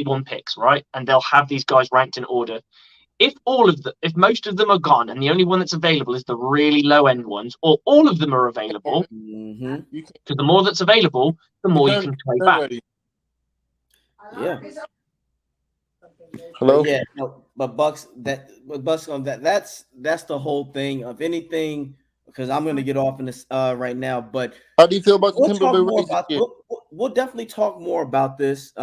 Speaker 1: 1 picks, right? And they'll have these guys ranked in order. If most of them are gone and the only one that's available is the really low end ones, or all of them are available, because the more that's available, the more you can trade back.
Speaker 2: Yeah.
Speaker 6: Hello.
Speaker 2: Yeah. No, but Bucs on that. That's the whole thing of anything. Because I'm going to get off in this right now. But
Speaker 6: how do you feel about the Tampa Bay Rays?
Speaker 2: We'll definitely talk more about this,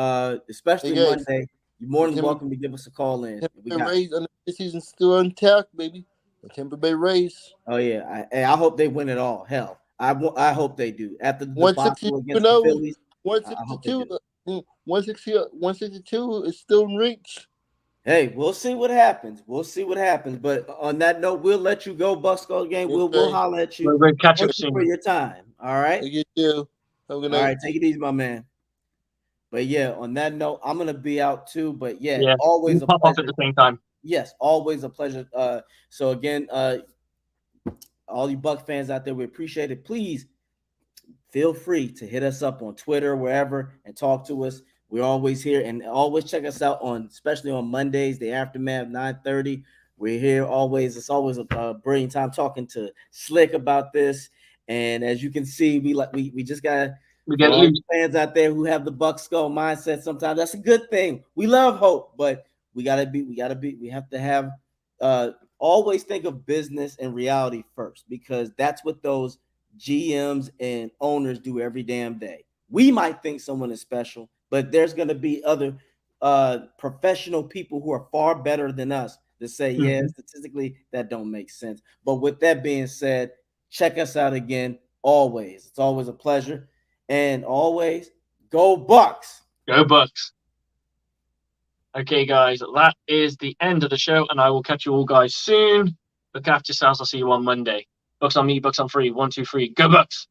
Speaker 2: especially Monday. You're more than welcome to give us a call in.
Speaker 6: Tampa Bay Rays, the season's still intact, baby. The Tampa Bay Rays.
Speaker 2: Oh yeah, I hope they win it all. Hell, I hope they do. After the
Speaker 6: 162,
Speaker 2: against the Phillies,
Speaker 6: 162 is still in reach.
Speaker 2: Hey, we'll see what happens. But on that note, we'll let you go, Buckskull game. We'll holler at you.
Speaker 1: We'll catch up soon
Speaker 2: for your time. All right.
Speaker 6: You too. Have a good night.
Speaker 2: All right, take it easy, my man. But yeah, on that note, I'm gonna be out too. But yeah. Always a
Speaker 1: pop
Speaker 2: pleasure.
Speaker 1: off at the same time.
Speaker 2: Yes, always a pleasure. So again, all you Buck fans out there, we appreciate it. Please feel free to hit us up on Twitter, wherever, and talk to us. We're always here, and always check us out especially on Mondays, the aftermath, 9:30. We're here always. It's always a brilliant time talking to Slick about this. And as you can see, we just got fans out there who have the Buckskull mindset. Sometimes that's a good thing. We love hope, but we have to have always think of business and reality first, because that's what those GMs and owners do every damn day. We might think someone is special, but there's going to be other professional people who are far better than us that say, yeah, statistically, that don't make sense. But with that being said, check us out again. Always. It's always a pleasure. And always, go Bucs.
Speaker 1: Go Bucs. Okay, guys, that is the end of the show, and I will catch you all guys soon. Look after yourselves. I'll see you on Monday. Bucs on me, Bucs on free. 1, 2, 3. Go Bucs.